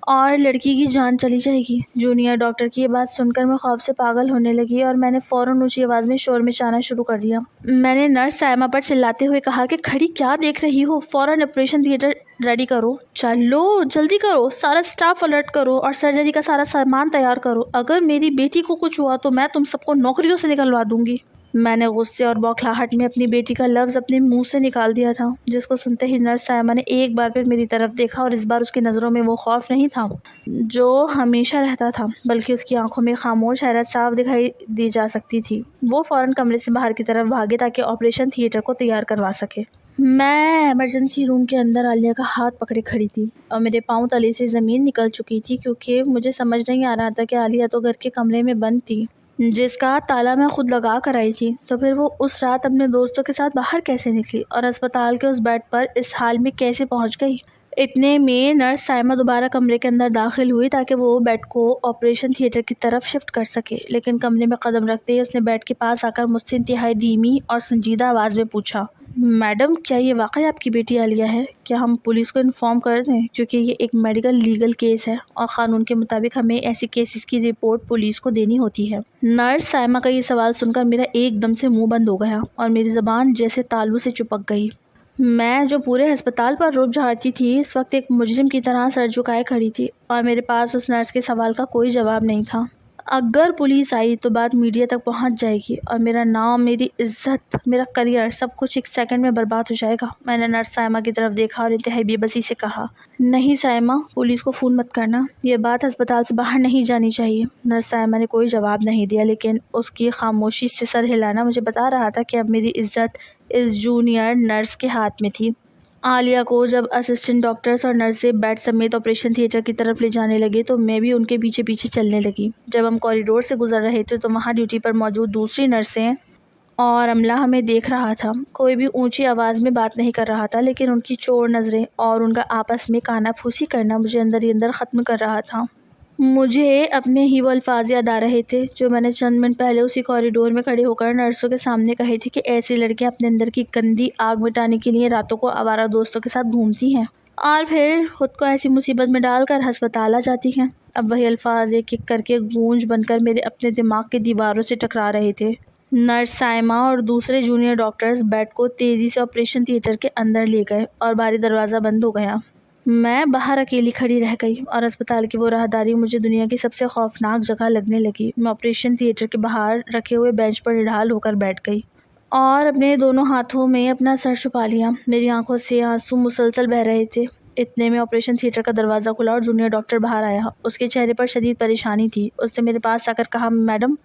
اور لڑکی کی جان چلی جائے گی۔ جونیئر ڈاکٹر کی یہ بات سن کر میں خوف سے پاگل ہونے لگی اور میں نے فوراً اونچی آواز میں شور مچانا شروع کر دیا۔ میں نے نرس سائمہ پر چلاتے ہوئے کہا کہ کھڑی کیا دیکھ رہی ہو، فوراً آپریشن تھیٹر ریڈی کرو، چلو جلدی کرو، سارا اسٹاف الرٹ کرو اور سرجری کا سارا سامان تیار کرو، اگر میری بیٹی کو کچھ ہوا تو میں تم سب کو نوکریوں سے نکلوا دوں گی۔ میں نے غصے اور بوکھلاہٹ میں اپنی بیٹی کا لفظ اپنے منہ سے نکال دیا تھا، جس کو سنتے ہی نرس سائمہ نے ایک بار پھر میری طرف دیکھا اور اس بار اس کی نظروں میں وہ خوف نہیں تھا جو ہمیشہ رہتا تھا، بلکہ اس کی آنکھوں میں خاموش حیرت صاف دکھائی دی جا سکتی تھی۔ وہ فوراً کمرے سے باہر کی طرف بھاگے تاکہ آپریشن تھیٹر کو تیار کروا سکے۔ میں ایمرجنسی روم کے اندر عالیہ کا ہاتھ پکڑے کھڑی تھی اور میرے پاؤں تلے سے زمین نکل چکی تھی، کیونکہ مجھے سمجھ نہیں آ رہا تھا کہ عالیہ تو گھر کے کمرے میں بند تھی جس کا تالا میں خود لگا کر آئی تھی، تو پھر وہ اس رات اپنے دوستوں کے ساتھ باہر کیسے نکلی اور اسپتال کے اس بیڈ پر اس حال میں کیسے پہنچ گئی۔ اتنے میں نرس سائمہ دوبارہ کمرے کے اندر داخل ہوئی تاکہ وہ بیڈ کو آپریشن تھیٹر کی طرف شفٹ کر سکے، لیکن کمرے میں قدم رکھتے ہی اس نے بیڈ کے پاس آ کر مجھ سے انتہائی دھیمی اور سنجیدہ آواز میں پوچھا میڈم کیا یہ واقعی آپ کی بیٹی عالیہ ہے؟ کیا ہم پولیس کو انفارم کر دیں؟ کیونکہ یہ ایک میڈیکل لیگل کیس ہے اور قانون کے مطابق ہمیں ایسی کیسز کی رپورٹ پولیس کو دینی ہوتی ہے۔ نرس سائمہ کا یہ سوال سن کر میرا ایک دم سے منہ بند ہو گیا اور میری زبان جیسے تالو سے چپک گئی۔ میں جو پورے ہسپتال پر رعب جھاڑتی تھی اس وقت ایک مجرم کی طرح سر جھکائے کھڑی تھی اور میرے پاس اس نرس کے سوال کا کوئی جواب نہیں تھا۔ اگر پولیس آئی تو بات میڈیا تک پہنچ جائے گی اور میرا نام، میری عزت، میرا کریئر سب کچھ ایک سیکنڈ میں برباد ہو جائے گا۔ میں نے نرس سائمہ کی طرف دیکھا اور انتہائی بے بسی سے کہا نہیں سائمہ، پولیس کو فون مت کرنا، یہ بات ہسپتال سے باہر نہیں جانی چاہیے۔ نرس سائمہ نے کوئی جواب نہیں دیا، لیکن اس کی خاموشی سے سر ہلانا مجھے بتا رہا تھا کہ اب میری عزت اس جونیئر نرس کے ہاتھ میں تھی۔ عالیہ کو جب اسسٹنٹ ڈاکٹرز اور نرسیں بیڈ سمیت آپریشن تھیٹر کی طرف لے جانے لگے تو میں بھی ان کے پیچھے پیچھے چلنے لگی۔ جب ہم کوریڈور سے گزر رہے تھے تو وہاں ڈیوٹی پر موجود دوسری نرسیں اور عملہ ہمیں دیکھ رہا تھا۔ کوئی بھی اونچی آواز میں بات نہیں کر رہا تھا، لیکن ان کی چور نظریں اور ان کا آپس میں کانا پھوسی کرنا مجھے اندر ہی اندر ختم کر رہا تھا۔ مجھے اپنے ہی وہ الفاظ یاد آ رہے تھے جو میں نے چند منٹ پہلے اسی کوریڈور میں کھڑے ہو کر نرسوں کے سامنے کہے تھے کہ ایسی لڑکیاں اپنے اندر کی گندی آگ مٹانے کے لیے راتوں کو آوارہ دوستوں کے ساتھ گھومتی ہیں اور پھر خود کو ایسی مصیبت میں ڈال کر ہسپتال آ جاتی ہیں۔ اب وہی الفاظ ایک ایک کر کے گونج بن کر میرے اپنے دماغ کے دیواروں سے ٹکرا رہے تھے۔ نرس سائمہ اور دوسرے جونیئر ڈاکٹرز بیڈ کو تیزی سے آپریشن تھیٹر کے اندر لے گئے اور باری دروازہ بند ہو گیا۔ میں باہر اکیلی کھڑی رہ گئی اور اسپتال کی وہ راہداری مجھے دنیا کی سب سے خوفناک جگہ لگنے لگی۔ میں آپریشن تھیٹر کے باہر رکھے ہوئے بینچ پر نڈھال ہو کر بیٹھ گئی اور اپنے دونوں ہاتھوں میں اپنا سر چھپا لیا۔ میری آنکھوں سے آنسو مسلسل بہہ رہے تھے۔ اتنے میں آپریشن تھیٹر کا دروازہ کھلا اور جونیئر ڈاکٹر باہر آیا۔ اس کے چہرے پر شدید پریشانی تھی۔ اس نے میرے پاس آ کر کہا میڈم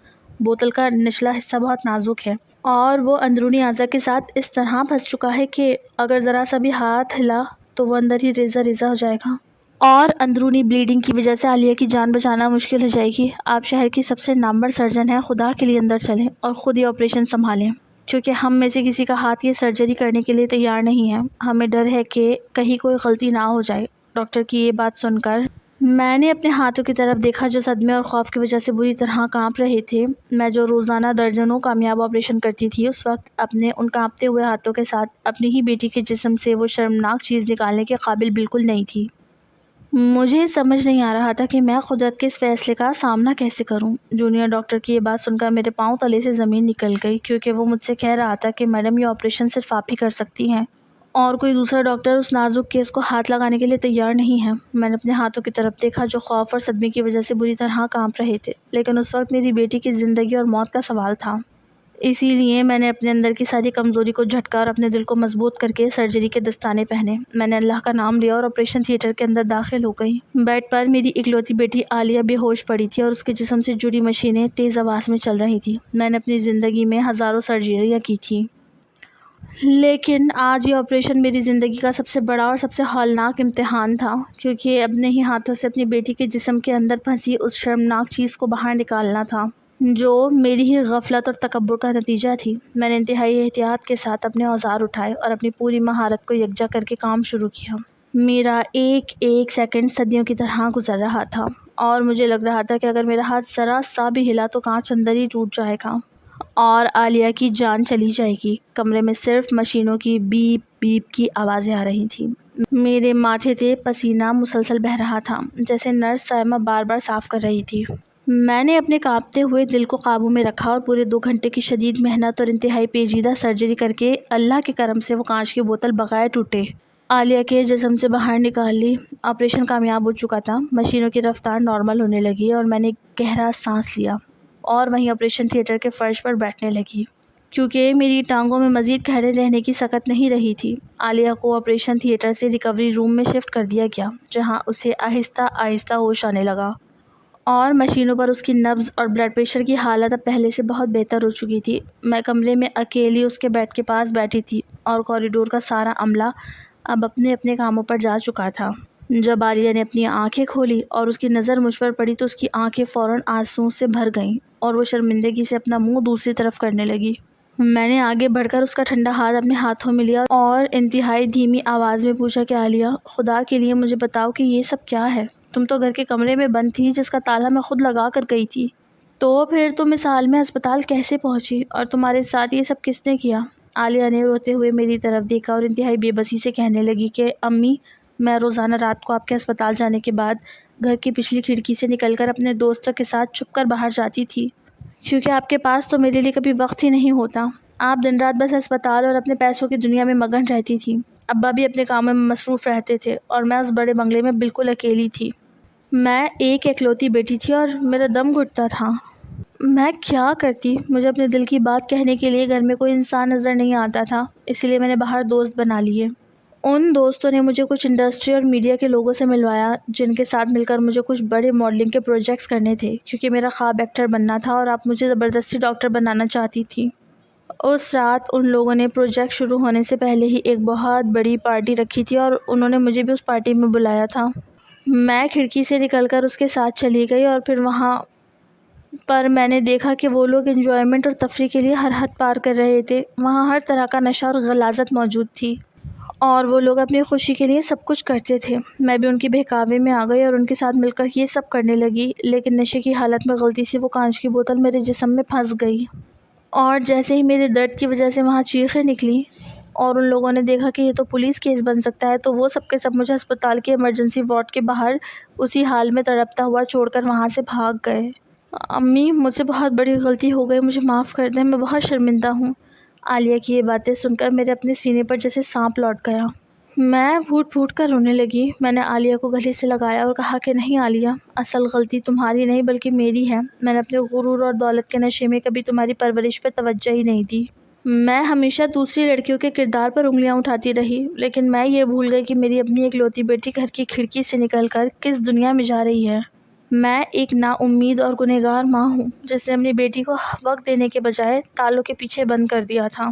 بوتل کا نچلا حصہ بہت نازک ہے اور وہ اندرونی اعضاء کے ساتھ اس طرح پھنس چکا ہے کہ اگر ذرا سا بھی ہاتھ ہلا تو وہ اندر ہی ریزہ ریزہ ہو جائے گا اور اندرونی بلیڈنگ کی وجہ سے عالیہ کی جان بچانا مشکل ہو جائے گی۔ آپ شہر کی سب سے نامور سرجن ہیں، خدا کے لیے اندر چلیں اور خود ہی آپریشن سنبھالیں، کیونکہ ہم میں سے کسی کا ہاتھ یہ سرجری کرنے کے لیے تیار نہیں ہے۔ ہمیں ڈر ہے کہ کہیں کوئی غلطی نہ ہو جائے۔ ڈاکٹر کی یہ بات سن کر میں نے اپنے ہاتھوں کی طرف دیکھا جو صدمے اور خوف کی وجہ سے بری طرح کانپ رہے تھے۔ میں جو روزانہ درجنوں کامیاب آپریشن کرتی تھی اس وقت اپنے ان کانپتے ہوئے ہاتھوں کے ساتھ اپنی ہی بیٹی کے جسم سے وہ شرمناک چیز نکالنے کے قابل بالکل نہیں تھی۔ مجھے سمجھ نہیں آ رہا تھا کہ میں قدرت کے اس فیصلے کا سامنا کیسے کروں۔ جونیئر ڈاکٹر کی یہ بات سن کر میرے پاؤں تلے سے زمین نکل گئی، کیونکہ وہ مجھ سے کہہ رہا تھا کہ میڈم یہ آپریشن صرف آپ ہی کر سکتی ہیں اور کوئی دوسرا ڈاکٹر اس نازک کیس کو ہاتھ لگانے کے لیے تیار نہیں ہے۔ میں نے اپنے ہاتھوں کی طرف دیکھا جو خوف اور صدمے کی وجہ سے بری طرح کانپ رہے تھے، لیکن اس وقت میری بیٹی کی زندگی اور موت کا سوال تھا۔ اسی لیے میں نے اپنے اندر کی ساری کمزوری کو جھٹکا اور اپنے دل کو مضبوط کر کے سرجری کے دستانے پہنے. میں نے اللہ کا نام لیا اور آپریشن تھیٹر کے اندر داخل ہو گئی. بیڈ پر میری اکلوتی بیٹی عالیہ بے ہوش پڑی تھی اور اس کے جسم سے جڑی مشینیں تیز آواز میں چل رہی تھیں. میں نے اپنی زندگی میں ہزاروں سرجریاں کی تھیں، لیکن آج یہ آپریشن میری زندگی کا سب سے بڑا اور سب سے ہولناک امتحان تھا، کیونکہ اپنے ہی ہاتھوں سے اپنی بیٹی کے جسم کے اندر پھنسی اس شرمناک چیز کو باہر نکالنا تھا جو میری ہی غفلت اور تکبر کا نتیجہ تھی. میں نے انتہائی احتیاط کے ساتھ اپنے اوزار اٹھائے اور اپنی پوری مہارت کو یکجا کر کے کام شروع کیا. میرا ایک ایک سیکنڈ صدیوں کی طرح گزر رہا تھا اور مجھے لگ رہا تھا کہ اگر میرا ہاتھ ذرا سا بھی ہلا تو کانچ اندر ہی ٹوٹ جائے گا اور عالیہ کی جان چلی جائے گی. کمرے میں صرف مشینوں کی بیپ بیپ کی آوازیں آ رہی تھیں. میرے ماتھے سے پسینہ مسلسل بہہ رہا تھا جیسے نرس سائمہ بار بار صاف کر رہی تھی. میں نے اپنے کانپتے ہوئے دل کو قابو میں رکھا اور پورے 2 گھنٹے کی شدید محنت اور انتہائی پیچیدہ سرجری کر کے اللہ کے کرم سے وہ کانچ کی بوتل بغیر ٹوٹے عالیہ کے جسم سے باہر نکال لی. آپریشن کامیاب ہو چکا تھا. مشینوں کی رفتار نارمل ہونے لگی اور میں نے گہرا سانس لیا اور وہیں آپریشن تھیٹر کے فرش پر بیٹھنے لگی کیونکہ میری ٹانگوں میں مزید کھڑے رہنے کی سکت نہیں رہی تھی. عالیہ کو آپریشن تھیٹر سے ریکوری روم میں شفٹ کر دیا گیا جہاں اسے آہستہ آہستہ ہوش آنے لگا اور مشینوں پر اس کی نبض اور بلڈ پریشر کی حالت اب پہلے سے بہت بہتر ہو چکی تھی. میں کمرے میں اکیلی اس کے بیڈ کے پاس بیٹھی تھی اور کوریڈور کا سارا عملہ اب اپنے اپنے کاموں پر جا چکا تھا. جب عالیہ نے اپنی آنکھیں کھولی اور اس کی نظر مجھ پر پڑی تو اس کی آنکھیں فوراً آنسوؤں سے بھر گئیں اور وہ شرمندگی سے اپنا منہ دوسری طرف کرنے لگی. میں نے آگے بڑھ کر اس کا ٹھنڈا ہاتھ اپنے ہاتھوں میں لیا اور انتہائی دھیمی آواز میں پوچھا کہ عالیہ، خدا کے لیے مجھے بتاؤ کہ یہ سب کیا ہے؟ تم تو گھر کے کمرے میں بند تھی جس کا تالا میں خود لگا کر گئی تھی. تو پھر تم اس حال میں ہسپتال کیسے پہنچی اور تمہارے ساتھ یہ سب کس نے کیا؟ عالیہ نے روتے ہوئے میری طرف دیکھا اور انتہائی بے بسی سے کہنے لگی کہ امی، میں روزانہ رات کو آپ کے ہسپتال جانے کے بعد گھر کی پچھلی کھڑکی سے نکل کر اپنے دوستوں کے ساتھ چھپ کر باہر جاتی تھی کیونکہ آپ کے پاس تو میرے لیے کبھی وقت ہی نہیں ہوتا. آپ دن رات بس ہسپتال اور اپنے پیسوں کی دنیا میں مگن رہتی تھی. ابا بھی اپنے کاموں میں مصروف رہتے تھے اور میں اس بڑے بنگلے میں بالکل اکیلی تھی. میں ایک اکلوتی بیٹی تھی اور میرا دم گھٹتا تھا. میں کیا کرتی؟ مجھے اپنے دل کی بات کہنے کے لیے گھر میں کوئی انسان نظر نہیں آتا تھا، اسی لیے میں نے باہر دوست بنا لیے. ان دوستوں نے مجھے کچھ انڈسٹری اور میڈیا کے لوگوں سے ملوایا جن کے ساتھ مل کر مجھے کچھ بڑے ماڈلنگ کے پروجیکٹس کرنے تھے کیونکہ میرا خواب ایکٹر بننا تھا اور آپ مجھے زبردستی ڈاکٹر بنانا چاہتی تھی. اس رات ان لوگوں نے پروجیکٹ شروع ہونے سے پہلے ہی ایک بہت بڑی پارٹی رکھی تھی اور انہوں نے مجھے بھی اس پارٹی میں بلایا تھا. میں کھڑکی سے نکل کر اس کے ساتھ چلی گئی اور پھر وہاں پر میں نے دیکھا کہ وہ لوگ انجوائمنٹ اور تفریح کے لیے ہر حد پار کر رہے تھے. وہاں ہر طرح کا نشہ اور غلاظت موجود تھی اور وہ لوگ اپنی خوشی کے لیے سب کچھ کرتے تھے. میں بھی ان کی بہکاوے میں آ گئی اور ان کے ساتھ مل کر یہ سب کرنے لگی، لیکن نشے کی حالت میں غلطی سے وہ کانچ کی بوتل میرے جسم میں پھنس گئی اور جیسے ہی میرے درد کی وجہ سے وہاں چیخیں نکلیں اور ان لوگوں نے دیکھا کہ یہ تو پولیس کیس بن سکتا ہے تو وہ سب کے سب مجھے ہسپتال کے ایمرجنسی وارڈ کے باہر اسی حال میں تڑپتا ہوا چھوڑ کر وہاں سے بھاگ گئے. امی، مجھ سے بہت بڑی غلطی ہو گئی، مجھے معاف کر دیں، میں بہت شرمندہ ہوں. عالیہ کی یہ باتیں سن کر میرے اپنے سینے پر جیسے سانپ لوٹ گیا. میں پھوٹ پھوٹ کر رونے لگی. میں نے عالیہ کو گلے سے لگایا اور کہا کہ نہیں عالیہ، اصل غلطی تمہاری نہیں بلکہ میری ہے. میں نے اپنے غرور اور دولت کے نشے میں کبھی تمہاری پرورش پہ توجہ ہی نہیں دی. میں ہمیشہ دوسری لڑکیوں کے کردار پر انگلیاں اٹھاتی رہی، لیکن میں یہ بھول گئی کہ میری اپنی اکلوتی بیٹی گھر کی کھڑکی سے نکل کر کس دنیا میں جا رہی ہے. میں ایک نا امید اور گنہگار ماں ہوں جس نے اپنی بیٹی کو وقت دینے کے بجائے تالوں کے پیچھے بند کر دیا تھا،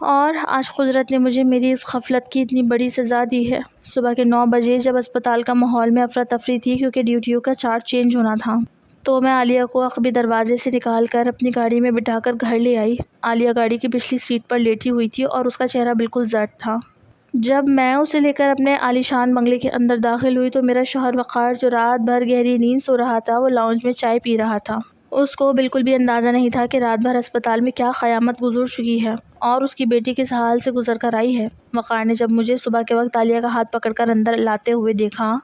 اور آج قدرت نے مجھے میری اس غفلت کی اتنی بڑی سزا دی ہے. صبح کے 9 بجے جب اسپتال کا ماحول میں افراتفری تھی کیونکہ ڈیوٹیوں کا چارٹ چینج ہونا تھا، تو میں عالیہ کو عقبی دروازے سے نکال کر اپنی گاڑی میں بٹھا کر گھر لے آئی. عالیہ گاڑی کی پچھلی سیٹ پر لیٹی ہوئی تھی اور اس کا چہرہ بالکل زرد تھا. جب میں اسے لے کر اپنے عالیشان بنگلے کے اندر داخل ہوئی تو میرا شوہر وقار جو رات بھر گہری نیند سو رہا تھا وہ لاؤنج میں چائے پی رہا تھا. اس کو بالکل بھی اندازہ نہیں تھا کہ رات بھر اسپتال میں کیا قیامت گزر چکی ہے اور اس کی بیٹی کس حال سے گزر کر آئی ہے. وقار نے جب مجھے صبح کے وقت عالیہ کا ہاتھ پکڑ کر اندر لاتے ہوئے دیکھا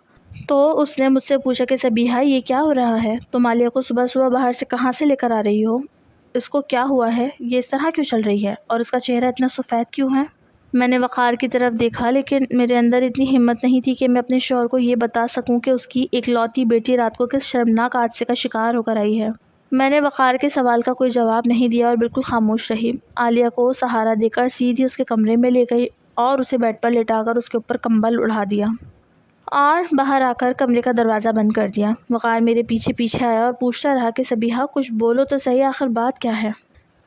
تو اس نے مجھ سے پوچھا کہ سبیحہ، یہ کیا ہو رہا ہے؟ تم عالیہ کو صبح صبح باہر سے کہاں سے لے کر آ رہی ہو؟ اس کو کیا ہوا ہے؟ یہ اس طرح کیوں چل رہی ہے اور اس کا چہرہ اتنا سفید کیوں ہے؟ میں نے وقار کی طرف دیکھا لیکن میرے اندر اتنی ہمت نہیں تھی کہ میں اپنے شوہر کو یہ بتا سکوں کہ اس کی اکلوتی بیٹی رات کو کس شرمناک حادثے کا شکار ہو کر آئی ہے. میں نے وقار کے سوال کا کوئی جواب نہیں دیا اور بالکل خاموش رہی۔ عالیہ کو سہارا دے کر سیدھی اس کے کمرے میں لے گئی اور اسے بیڈ پر لٹا کر اس کے اوپر کمبل اڑا دیا اور باہر آ کر کمرے کا دروازہ بند کر دیا۔ وقار میرے پیچھے پیچھے آیا اور پوچھتا رہا کہ صبیحہ کچھ بولو تو صحیح، آخر بات کیا ہے؟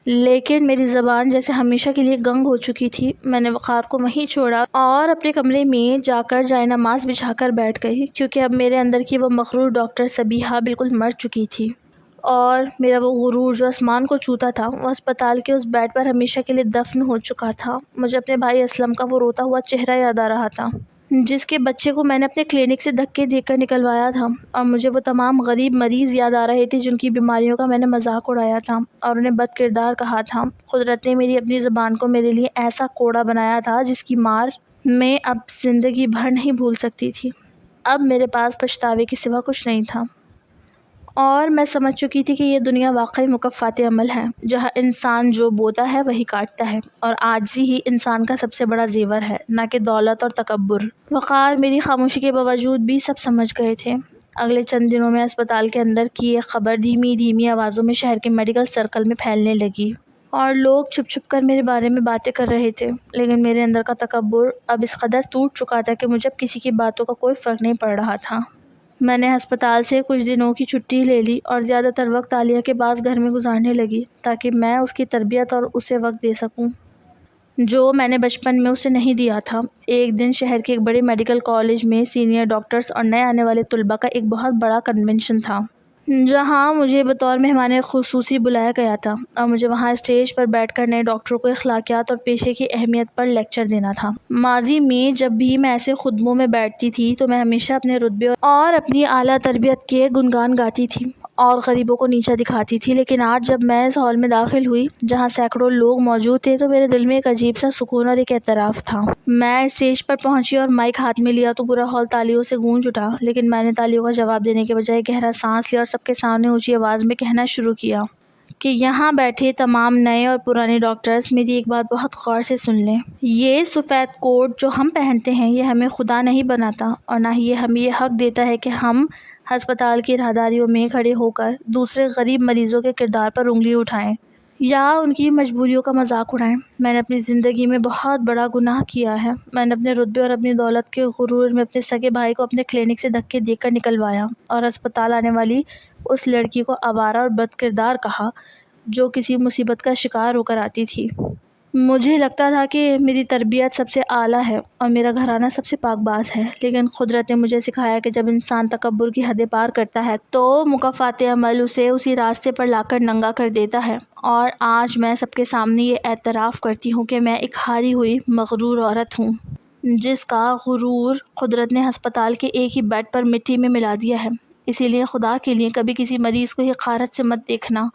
لیکن میری زبان جیسے ہمیشہ کے لیے گنگ ہو چکی تھی۔ میں نے وقار کو وہیں چھوڑا اور اپنے کمرے میں جا کر جائے نماز بچھا کر بیٹھ گئی، کیونکہ اب میرے اندر کی وہ مغرور ڈاکٹر صبیحہ بالکل مر چکی تھی اور میرا وہ غرور جو آسمان کو چھوتا تھا وہ اسپتال کے اس بیڈ پر ہمیشہ کے لیے دفن ہو چکا تھا۔ مجھے اپنے بھائی اسلم کا وہ روتا ہوا چہرہ یاد آ رہا تھا، جس کے بچے کو میں نے اپنے کلینک سے دھکے دے کر نکلوایا تھا، اور مجھے وہ تمام غریب مریض یاد آ رہے تھے جن کی بیماریوں کا میں نے مذاق اڑایا تھا اور انہیں بد کردار کہا تھا۔ قدرت نے میری اپنی زبان کو میرے لیے ایسا کوڑا بنایا تھا جس کی مار میں اب زندگی بھر نہیں بھول سکتی تھی۔ اب میرے پاس پچھتاوے کے سوا کچھ نہیں تھا، اور میں سمجھ چکی تھی کہ یہ دنیا واقعی مکفات عمل ہے، جہاں انسان جو بوتا ہے وہی کاٹتا ہے، اور عاجزی ہی انسان کا سب سے بڑا زیور ہے، نہ کہ دولت اور تکبر۔ وقار میری خاموشی کے باوجود بھی سب سمجھ گئے تھے۔ اگلے چند دنوں میں اسپتال کے اندر کی ایک خبر دھیمی دھیمی آوازوں میں شہر کے میڈیکل سرکل میں پھیلنے لگی، اور لوگ چھپ چھپ کر میرے بارے میں باتیں کر رہے تھے، لیکن میرے اندر کا تکبر اب اس قدر ٹوٹ چکا تھا کہ مجھے اب کسی کی باتوں کا کوئی فرق نہیں پڑ رہا تھا۔ میں نے ہسپتال سے کچھ دنوں کی چھٹی لے لی اور زیادہ تر وقت عالیہ کے پاس گھر میں گزارنے لگی، تاکہ میں اس کی تربیت اور اسے وقت دے سکوں جو میں نے بچپن میں اسے نہیں دیا تھا۔ ایک دن شہر کے ایک بڑے میڈیکل کالج میں سینئر ڈاکٹرز اور نئے آنے والے طلباء کا ایک بہت بڑا کنونشن تھا، جہاں مجھے بطور مہمان خصوصی بلایا گیا تھا، اور مجھے وہاں اسٹیج پر بیٹھ کر نئے ڈاکٹروں کو اخلاقیات اور پیشے کی اہمیت پر لیکچر دینا تھا۔ ماضی میں جب بھی میں ایسے خطبوں میں بیٹھتی تھی تو میں ہمیشہ اپنے رتبے اور اپنی اعلیٰ تربیت کے گنگان گاتی تھی اور غریبوں کو نیچا دکھاتی تھی، لیکن آج جب میں اس ہال میں داخل ہوئی جہاں سینکڑوں لوگ موجود تھے تو میرے دل میں ایک عجیب سا سکون اور ایک اعتراف تھا۔ میں اسٹیج پر پہنچی اور مائک ہاتھ میں لیا تو پورا ہال تالیوں سے گونج اٹھا، لیکن میں نے تالیوں کا جواب دینے کے بجائے گہرا سانس لیا اور سب کے سامنے اونچی آواز میں کہنا شروع کیا کہ یہاں بیٹھے تمام نئے اور پرانے ڈاکٹرز میری ایک بات بہت غور سے سن لیں۔ یہ سفید کوٹ جو ہم پہنتے ہیں یہ ہمیں خدا نہیں بناتا، اور نہ ہی یہ ہمیں یہ حق دیتا ہے کہ ہم ہسپتال کی راہداریوں میں کھڑے ہو کر دوسرے غریب مریضوں کے کردار پر انگلی اٹھائیں یا ان کی مجبوریوں کا مذاق اڑائیں۔ میں نے اپنی زندگی میں بہت بڑا گناہ کیا ہے۔ میں نے اپنے رتبے اور اپنی دولت کے غرور میں اپنے سگے بھائی کو اپنے کلینک سے دھکے دے کر نکلوایا اور اسپتال آنے والی اس لڑکی کو آوارہ اور بد کردار کہا جو کسی مصیبت کا شکار ہو کر آتی تھی۔ مجھے لگتا تھا کہ میری تربیت سب سے اعلیٰ ہے اور میرا گھرانہ سب سے پاک باز ہے، لیکن قدرت نے مجھے سکھایا کہ جب انسان تکبر کی حدیں پار کرتا ہے تو مکافات عمل اسے اسی راستے پر لا کر ننگا کر دیتا ہے، اور آج میں سب کے سامنے یہ اعتراف کرتی ہوں کہ میں ایک ہاری ہوئی مغرور عورت ہوں جس کا غرور قدرت نے ہسپتال کے ایک ہی بیڈ پر مٹی میں ملا دیا ہے۔ اسی لیے خدا کے لیے کبھی کسی مریض کو حقارت سے مت دیکھنا،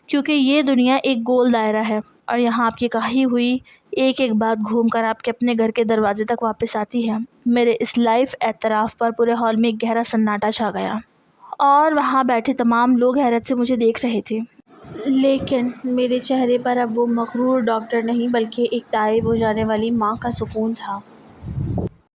کیونکہ یہ دنیا ایک گول دائرہ ہے اور یہاں آپ کی کہی ہوئی ایک ایک بات گھوم کر آپ کے اپنے گھر کے دروازے تک واپس آتی ہے۔ میرے اس لائف اعتراف پر پورے ہال میں ایک گہرا سناٹا چھا گیا اور وہاں بیٹھے تمام لوگ حیرت سے مجھے دیکھ رہے تھے، لیکن میرے چہرے پر اب وہ مغرور ڈاکٹر نہیں بلکہ ایک تائب ہو جانے والی ماں کا سکون تھا۔